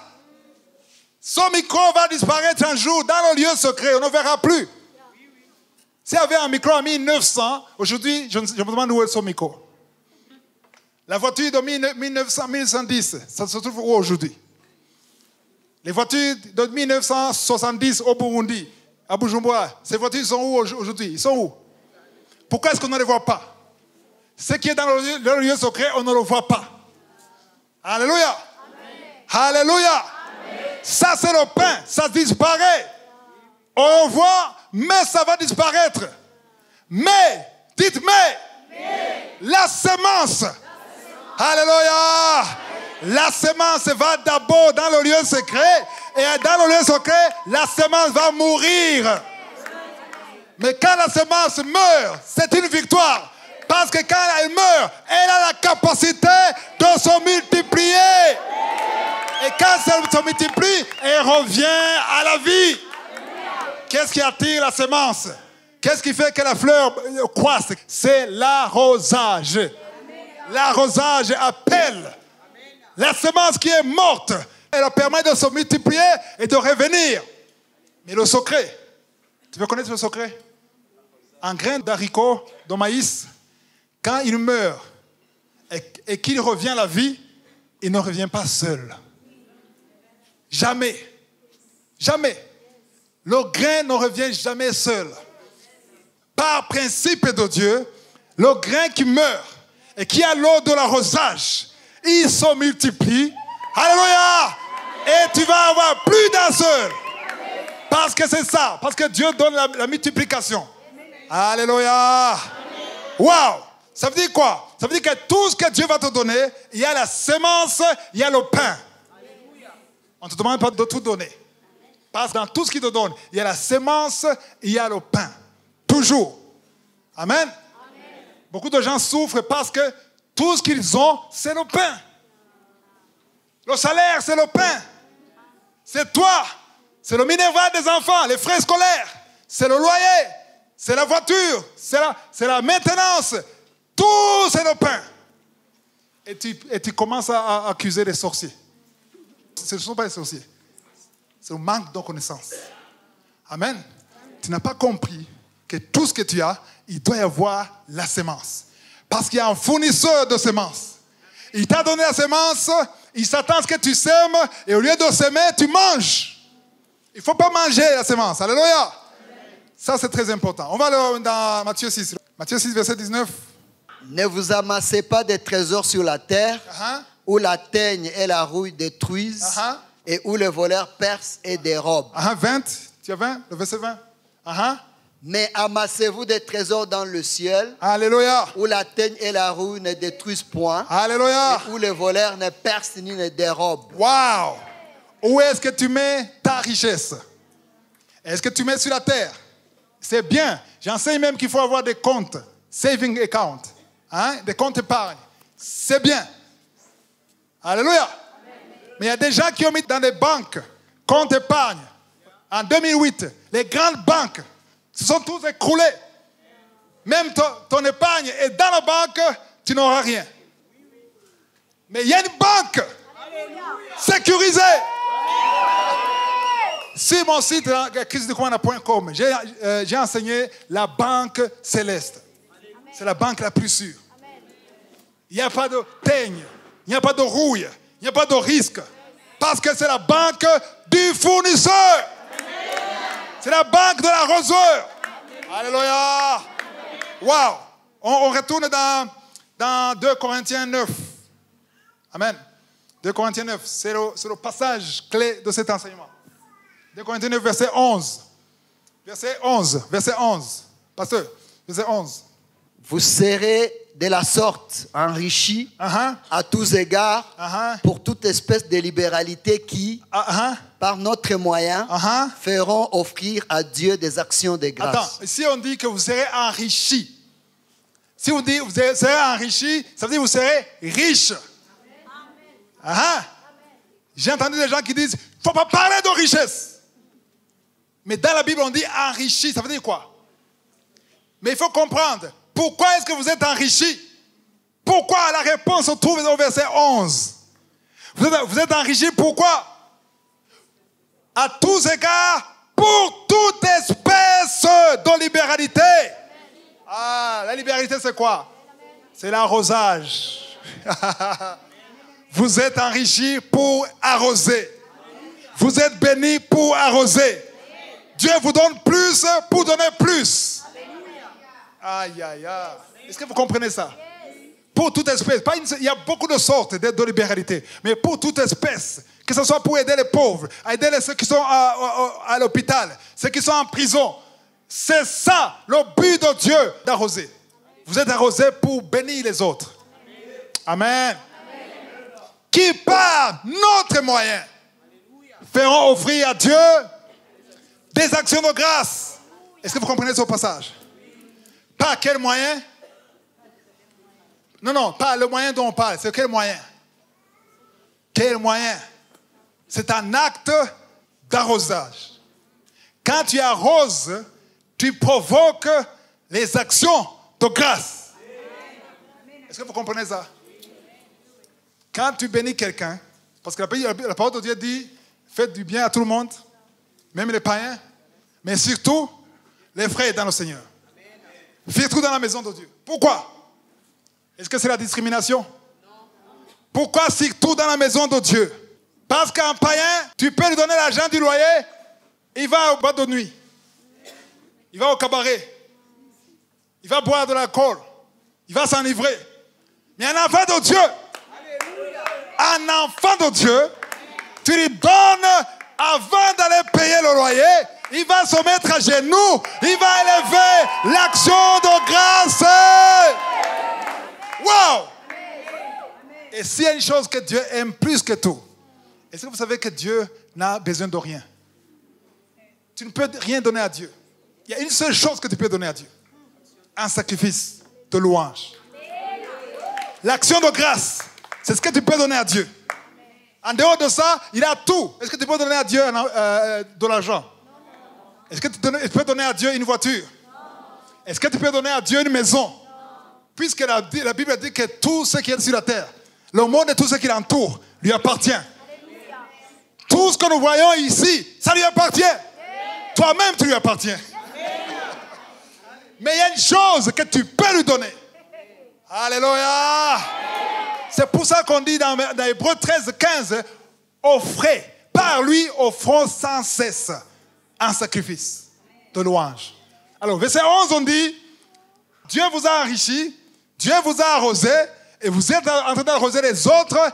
Son micro va disparaître un jour dans le lieu secret. On ne verra plus. S'il y avait un micro en 1900, aujourd'hui, je me demande où est son micro. La voiture de 1910, ça se trouve où aujourd'hui? Les voitures de 1970 au Burundi, à Bujumbura, ces voitures sont où aujourd'hui? Ils sont où? Pourquoi est-ce qu'on ne les voit pas? Ce qui est dans le lieu secret, on ne le voit pas. Alléluia. Amen. Alléluia. Amen. Ça, c'est le pain. Ça disparaît. On le voit, mais ça va disparaître. Mais, dites mais. La semence. Alléluia. La semence va d'abord dans le lieu secret. Et dans le lieu secret, la semence va mourir. Mais quand la semence meurt, c'est une victoire. Parce que quand elle meurt, elle a la capacité de se multiplier. Et quand elle se multiplie, elle revient à la vie. Qu'est-ce qui attire la semence? Qu'est-ce qui fait que la fleur croisse? C'est l'arrosage. L'arrosage appelle. La semence qui est morte, elle permet de se multiplier et de revenir. Mais le secret, tu veux connaître le secret? Un grain d'haricot, de maïs, quand il meurt et qu'il revient à la vie, il ne revient pas seul. Jamais. Jamais. Le grain ne revient jamais seul. Par principe de Dieu, le grain qui meurt et qui a l'eau de l'arrosage, il se multiplie. Alléluia! Et tu vas avoir plus d'un seul. Parce que c'est ça. Parce que Dieu donne la multiplication. Alléluia! Waouh! Ça veut dire quoi? Ça veut dire que tout ce que Dieu va te donner, il y a la semence, il y a le pain. On ne te demande pas de tout donner. Parce que dans tout ce qu'il te donne, il y a la semence, il y a le pain. Toujours. Amen. Beaucoup de gens souffrent parce que tout ce qu'ils ont, c'est le pain. Le salaire, c'est le pain. C'est toi. C'est le minerval des enfants, les frais scolaires. C'est le loyer. C'est la voiture. C'est la maintenance. Tout, c'est le pain. Et tu commences à accuser les sorciers. Ce ne sont pas les sorciers. C'est le manque de connaissance. Amen. Tu n'as pas compris que tout ce que tu as, il doit y avoir la semence. Parce qu'il y a un fournisseur de semences. Il t'a donné la semence, il s'attend à ce que tu sèmes, et au lieu de semer, tu manges. Il ne faut pas manger la semence. Alléluia. Amen. Ça, c'est très important. On va dans Matthieu 6. Matthieu 6, verset 19. Ne vous amassez pas des trésors sur la terre, où la teigne et la rouille détruisent, et où les voleurs percent et dérobent. 20, tu as 20, le verset 20. Mais amassez-vous des trésors dans le ciel, Alléluia, où la teigne et la rouille ne détruisent point, Alléluia, et où les voleurs ne percent ni ne dérobent. Wow! Où est-ce que tu mets ta richesse? Est-ce que tu mets sur la terre? C'est bien. J'enseigne même qu'il faut avoir des comptes, saving account, des comptes épargne. C'est bien. Alléluia. Mais il y a des gens qui ont mis dans des banques, comptes épargne. En 2008, les grandes banques se sont tous écroulées. Même ton épargne est dans la banque, tu n'auras rien. Mais il y a une banque sécurisée. Sur mon site, christdecommanda.com, j'ai enseigné la banque céleste. C'est la banque la plus sûre. Il n'y a pas de teigne, il n'y a pas de rouille, il n'y a pas de risque. Parce que c'est la banque du fournisseur. C'est la banque de l'arroseur. Alléluia. Wow. On retourne dans 2 Corinthiens 9. Amen. 2 Corinthiens 9, c'est le passage clé de cet enseignement. 2 Corinthiens 9, verset 11. Verset 11. Pasteur, verset 11. Vous serez de la sorte enrichis à tous égards pour toute espèce de libéralité qui, par notre moyen, feront offrir à Dieu des actions de grâce. Attends, ici on dit que vous serez enrichis. Si on dit que vous serez enrichis, ça veut dire que vous serez riches. J'ai entendu des gens qui disent, il ne faut pas parler de richesse. Mais dans la Bible, on dit enrichi. Ça veut dire quoi? Mais il faut comprendre. Pourquoi est-ce que vous êtes enrichi? Pourquoi? La réponse se trouve au verset 11. Vous êtes enrichi pourquoi? À tous égards, pour toute espèce de libéralité. La libéralité, c'est quoi? C'est l'arrosage. Vous êtes enrichi pour arroser. Vous êtes béni pour arroser. Dieu vous donne plus pour donner plus. Aïe, aïe, aïe. Est-ce que vous comprenez ça? Pour toute espèce. Il y a beaucoup de sortes de libéralité. Mais pour toute espèce. Que ce soit pour aider les pauvres, aider ceux qui sont à l'hôpital, ceux qui sont en prison. C'est ça le but de Dieu d'arroser. Vous êtes arrosés pour bénir les autres. Amen. Qui par notre moyen feront offrir à Dieu des actions de grâce. Est-ce que vous comprenez ce passage? Par quel moyen? Non, pas le moyen dont on parle. C'est quel moyen? Quel moyen? C'est un acte d'arrosage. Quand tu arroses, tu provoques les actions de grâce. Est-ce que vous comprenez ça? Quand tu bénis quelqu'un, parce que la parole de Dieu dit, faites du bien à tout le monde, même les païens, mais surtout les frères dans le Seigneur. Surtout dans la maison de Dieu. Pourquoi? Est-ce que c'est la discrimination? Pourquoi surtout dans la maison de Dieu? Parce qu'un païen, tu peux lui donner l'argent du loyer, il va au boîte de nuit. Il va au cabaret. Il va boire de l'alcool. Il va s'enivrer. Mais un enfant de Dieu, tu lui donnes avant d'aller payer le loyer, il va se mettre à genoux, il va élever l'action de grâce. Wow! Et s'il y a une chose que Dieu aime plus que tout, est-ce que vous savez que Dieu n'a besoin de rien? Tu ne peux rien donner à Dieu. Il y a une seule chose que tu peux donner à Dieu. Un sacrifice de louange. L'action de grâce, c'est ce que tu peux donner à Dieu. En dehors de ça, il a tout. Est-ce que tu peux donner à Dieu de l'argent? Est-ce que tu peux donner à Dieu une voiture? Est-ce que tu peux donner à Dieu une maison? Puisque la Bible dit que tout ce qui est sur la terre, le monde et tout ce qui l'entoure, lui appartient. Tout ce que nous voyons ici, ça lui appartient. Toi-même, tu lui appartiens. Mais il y a une chose que tu peux lui donner. Alléluia. C'est pour ça qu'on dit dans Hébreux 13, 15, offrez, par lui, offrons sans cesse un sacrifice de louange. Alors, verset 11, on dit, Dieu vous a enrichi, Dieu vous a arrosé, et vous êtes en train d'arroser les autres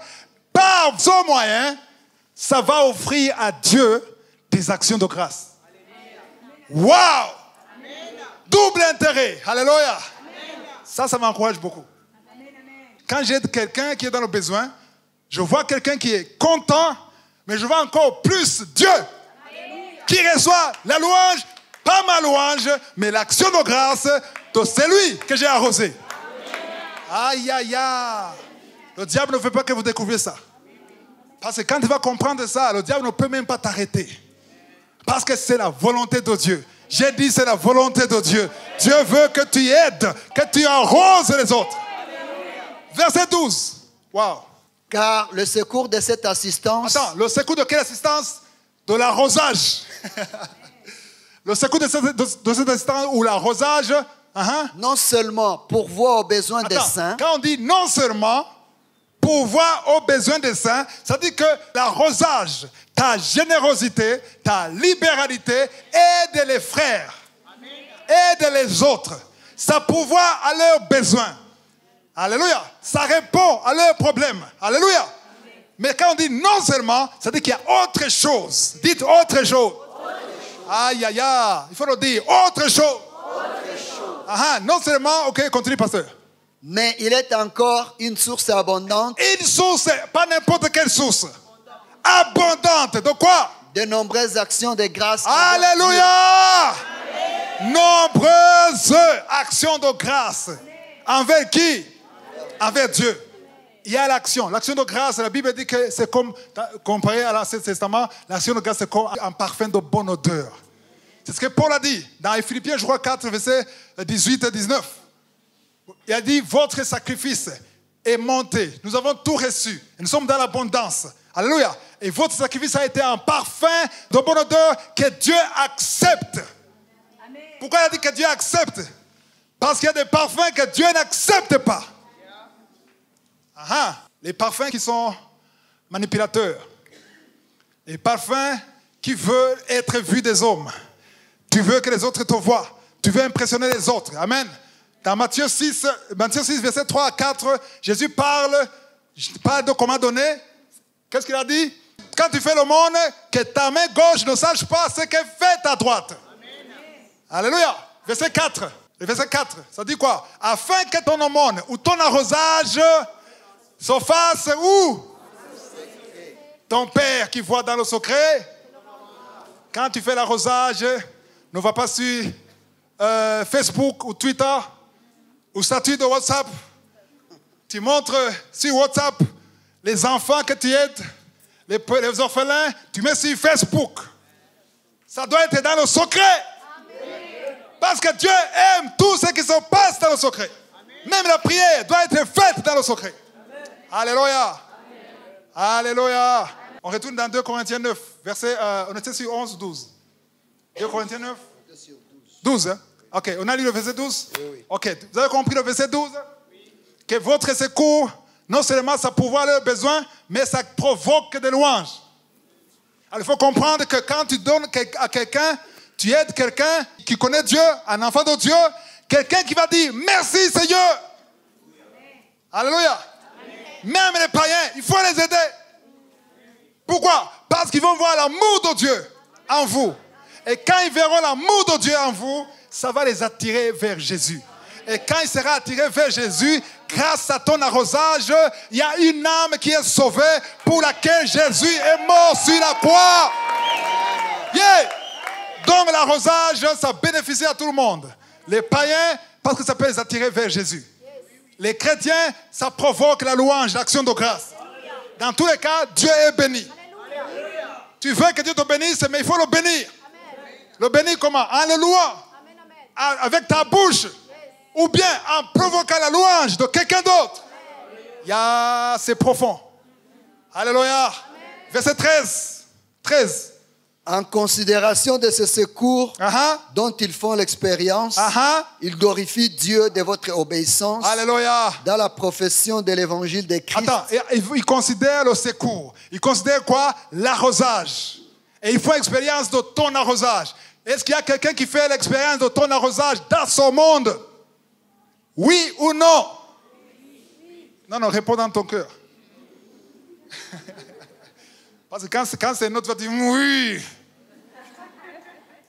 par vos moyens. Ça va offrir à Dieu des actions de grâce. Wow! Double intérêt. Alléluia. Ça m'encourage beaucoup. Quand j'aide quelqu'un qui est dans le besoin, je vois quelqu'un qui est content, mais je vois encore plus Dieu qui reçoit la louange, pas ma louange, mais l'action de grâce de celui que j'ai arrosé. Aïe, aïe, aïe. Le diable ne veut pas que vous découvriez ça. Parce que quand tu vas comprendre ça, le diable ne peut même pas t'arrêter. Parce que c'est la volonté de Dieu. J'ai dit c'est la volonté de Dieu. Dieu veut que tu aides, que tu arroses les autres. Verset 12. Wow. Car le secours de cette assistance... Attends, le secours de quelle assistance? De l'arrosage. Le secours de cette assistance ou l'arrosage. Non seulement pourvoir aux besoins des saints. Quand on dit non seulement pourvoir aux besoins des saints, ça dit que l'arrosage, ta générosité, ta libéralité aide les frères, aide les autres. Ça pourvoit à leurs besoins. Alléluia. Ça répond à leurs problèmes. Alléluia. Mais quand on dit non seulement, ça dit qu'il y a autre chose. Dites autre chose. Aïe, aïe, aïe. Il faut le dire. Autre chose. Non seulement, ok, continue, pasteur. Mais il est encore une source abondante. Une source, pas n'importe quelle source. Abondante. De quoi? De nombreuses actions de grâce. Alléluia. Nombreuses actions de grâce. Envers qui? Envers Dieu. Il y a l'action. L'action de grâce, la Bible dit que c'est comme, comparé à l'Ancien Testament, l'action de grâce c'est comme un parfum de bonne odeur. C'est ce que Paul a dit dans Philippiens, je crois 4, versets 18 et 19. Il a dit, votre sacrifice est monté. Nous avons tout reçu. Et nous sommes dans l'abondance. Alléluia. Et votre sacrifice a été un parfum de bonne odeur que Dieu accepte. Amen. Pourquoi il a dit que Dieu accepte? Parce qu'il y a des parfums que Dieu n'accepte pas. Les parfums qui sont manipulateurs. Les parfums qui veulent être vus des hommes. Tu veux que les autres te voient. Tu veux impressionner les autres. Amen. Dans Matthieu 6, verset 3 à 4, Jésus parle de comment donner. Qu'est-ce qu'il a dit? Quand tu fais l'aumône, que ta main gauche ne sache pas ce que fait ta droite. Amen. Alléluia. Verset 4. Le verset 4, ça dit quoi? Afin que ton aumône ou ton arrosage se fasse où? Ton Père qui voit dans le secret. Quand tu fais l'arrosage, ne va pas sur Facebook ou Twitter ou statut de WhatsApp. Tu montres sur WhatsApp les enfants que tu aides, les orphelins, tu mets sur Facebook. Ça doit être dans le secret. Parce que Dieu aime tout ce qui se passe dans le secret. Même la prière doit être faite dans le secret. Alléluia. Alléluia. On retourne dans 2 Corinthiens 9, verset, on était sur 11, 12. 2 Corinthiens 9 12, hein? Ok, on a lu le verset 12? Oui. Ok, vous avez compris le verset 12? Que votre secours, non seulement ça pourvoit leurs besoins, mais ça provoque des louanges. Alors il faut comprendre que quand tu donnes à quelqu'un, tu aides quelqu'un qui connaît Dieu, un enfant de Dieu, quelqu'un qui va dire merci Seigneur. Alléluia. Même les païens, il faut les aider. Pourquoi? Parce qu'ils vont voir l'amour de Dieu en vous. Et quand ils verront l'amour de Dieu en vous, ça va les attirer vers Jésus. Et quand ils seront attirés vers Jésus, grâce à ton arrosage, il y a une âme qui est sauvée pour laquelle Jésus est mort sur la croix. Yeah. Donc l'arrosage, ça bénéficie à tout le monde. Les païens, parce que ça peut les attirer vers Jésus. Les chrétiens, ça provoque la louange, l'action de grâce. Dans tous les cas, Dieu est béni. Tu veux que Dieu te bénisse, mais il faut le bénir. Le bénir comment? En le louant. Avec ta bouche. Ou bien en provoquant la louange de quelqu'un d'autre. C'est profond. Alléluia. Verset 13. En considération de ce secours dont ils font l'expérience, ils glorifient Dieu de votre obéissance. Alléluia. Dans la profession de l'évangile de Christ. Attends, ils considèrent le secours. Ils considèrent quoi? L'arrosage. Et ils font expérience de ton arrosage. Est-ce qu'il y a quelqu'un qui fait l'expérience de ton arrosage dans ce monde? Oui ou non? Non, réponds dans ton cœur. Parce que quand c'est notre, tu vas dire oui.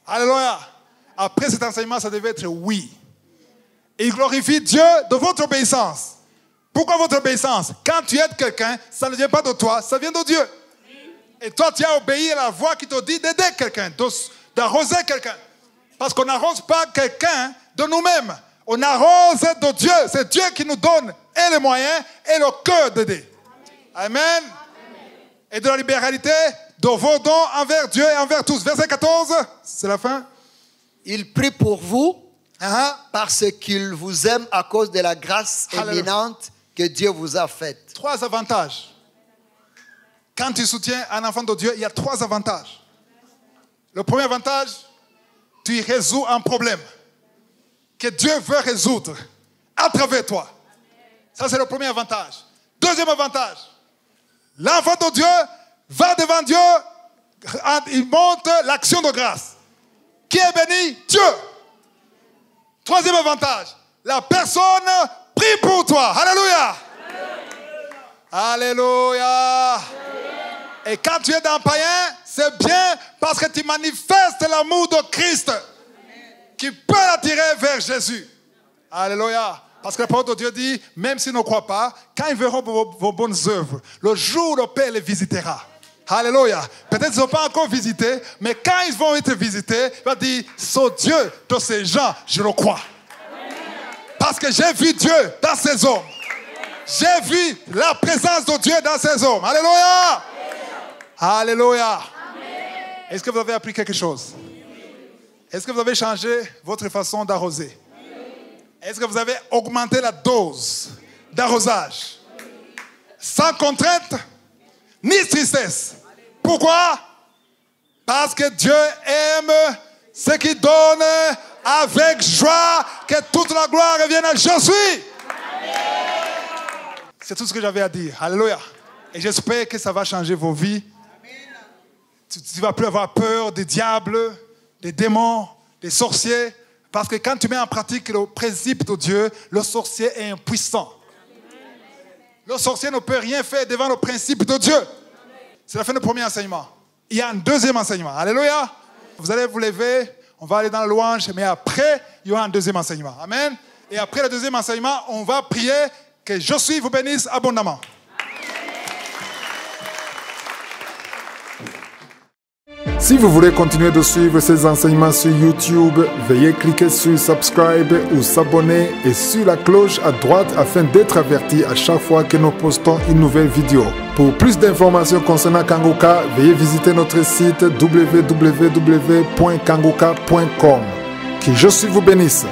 Alléluia. Après cet enseignement, ça devait être oui. Il glorifie Dieu de votre obéissance. Pourquoi votre obéissance? Quand tu aides quelqu'un, ça ne vient pas de toi, ça vient de Dieu. Et toi, tu as obéi à la voix qui te dit d'aider quelqu'un, d'arroser quelqu'un. Parce qu'on n'arrose pas quelqu'un de nous-mêmes. On arrose de Dieu. C'est Dieu qui nous donne et les moyens et le cœur d'aider. Amen. Et de la libéralité de vos dons envers Dieu et envers tous. Verset 14, c'est la fin. Il prie pour vous parce qu'il vous aime à cause de la grâce éminente que Dieu vous a faite. 3 avantages. Quand tu soutiens un enfant de Dieu, il y a 3 avantages. Le premier avantage, tu résous un problème que Dieu veut résoudre à travers toi. Ça, c'est le premier avantage. Deuxième avantage, l'enfant de Dieu va devant Dieu, il montre l'action de grâce. Qui est béni? Dieu. Troisième avantage, la personne prie pour toi. Alléluia. Alléluia. Et quand tu es dans un païen, c'est bien parce que tu manifestes l'amour de Christ qui peut l'attirer vers Jésus. Alléluia. Parce que la parole de Dieu dit, même s'ils ne croient pas, quand ils verront vos bonnes œuvres, le jour où le Père les visitera. Alléluia. Peut-être qu'ils n'ont pas encore visité, mais quand ils vont être visités, il va dire, ce Dieu de ces gens, je le crois. Parce que j'ai vu Dieu dans ces hommes. J'ai vu la présence de Dieu dans ces hommes. Alléluia. Alléluia. Est-ce que vous avez appris quelque chose? Est-ce que vous avez changé votre façon d'arroser? Est-ce que vous avez augmenté la dose d'arrosage? Sans contrainte, ni tristesse. Pourquoi? Parce que Dieu aime ce qui donne avec joie, que toute la gloire revienne à je suis. C'est tout ce que j'avais à dire. Alléluia. Et j'espère que ça va changer vos vies. Tu ne vas plus avoir peur des diables, des démons, des sorciers. Parce que quand tu mets en pratique le principe de Dieu, le sorcier est impuissant. Le sorcier ne peut rien faire devant le principe de Dieu. C'est la fin du premier enseignement. Il y a un deuxième enseignement. Alléluia. Vous allez vous lever, on va aller dans la louange, mais après, il y aura un deuxième enseignement. Amen. Et après le deuxième enseignement, on va prier que je suis vous bénisse abondamment. Si vous voulez continuer de suivre ces enseignements sur YouTube, veuillez cliquer sur Subscribe ou s'abonner et sur la cloche à droite afin d'être averti à chaque fois que nous postons une nouvelle vidéo. Pour plus d'informations concernant Kangoka, veuillez visiter notre site www.kangoka.com. Que Jésus vous bénisse.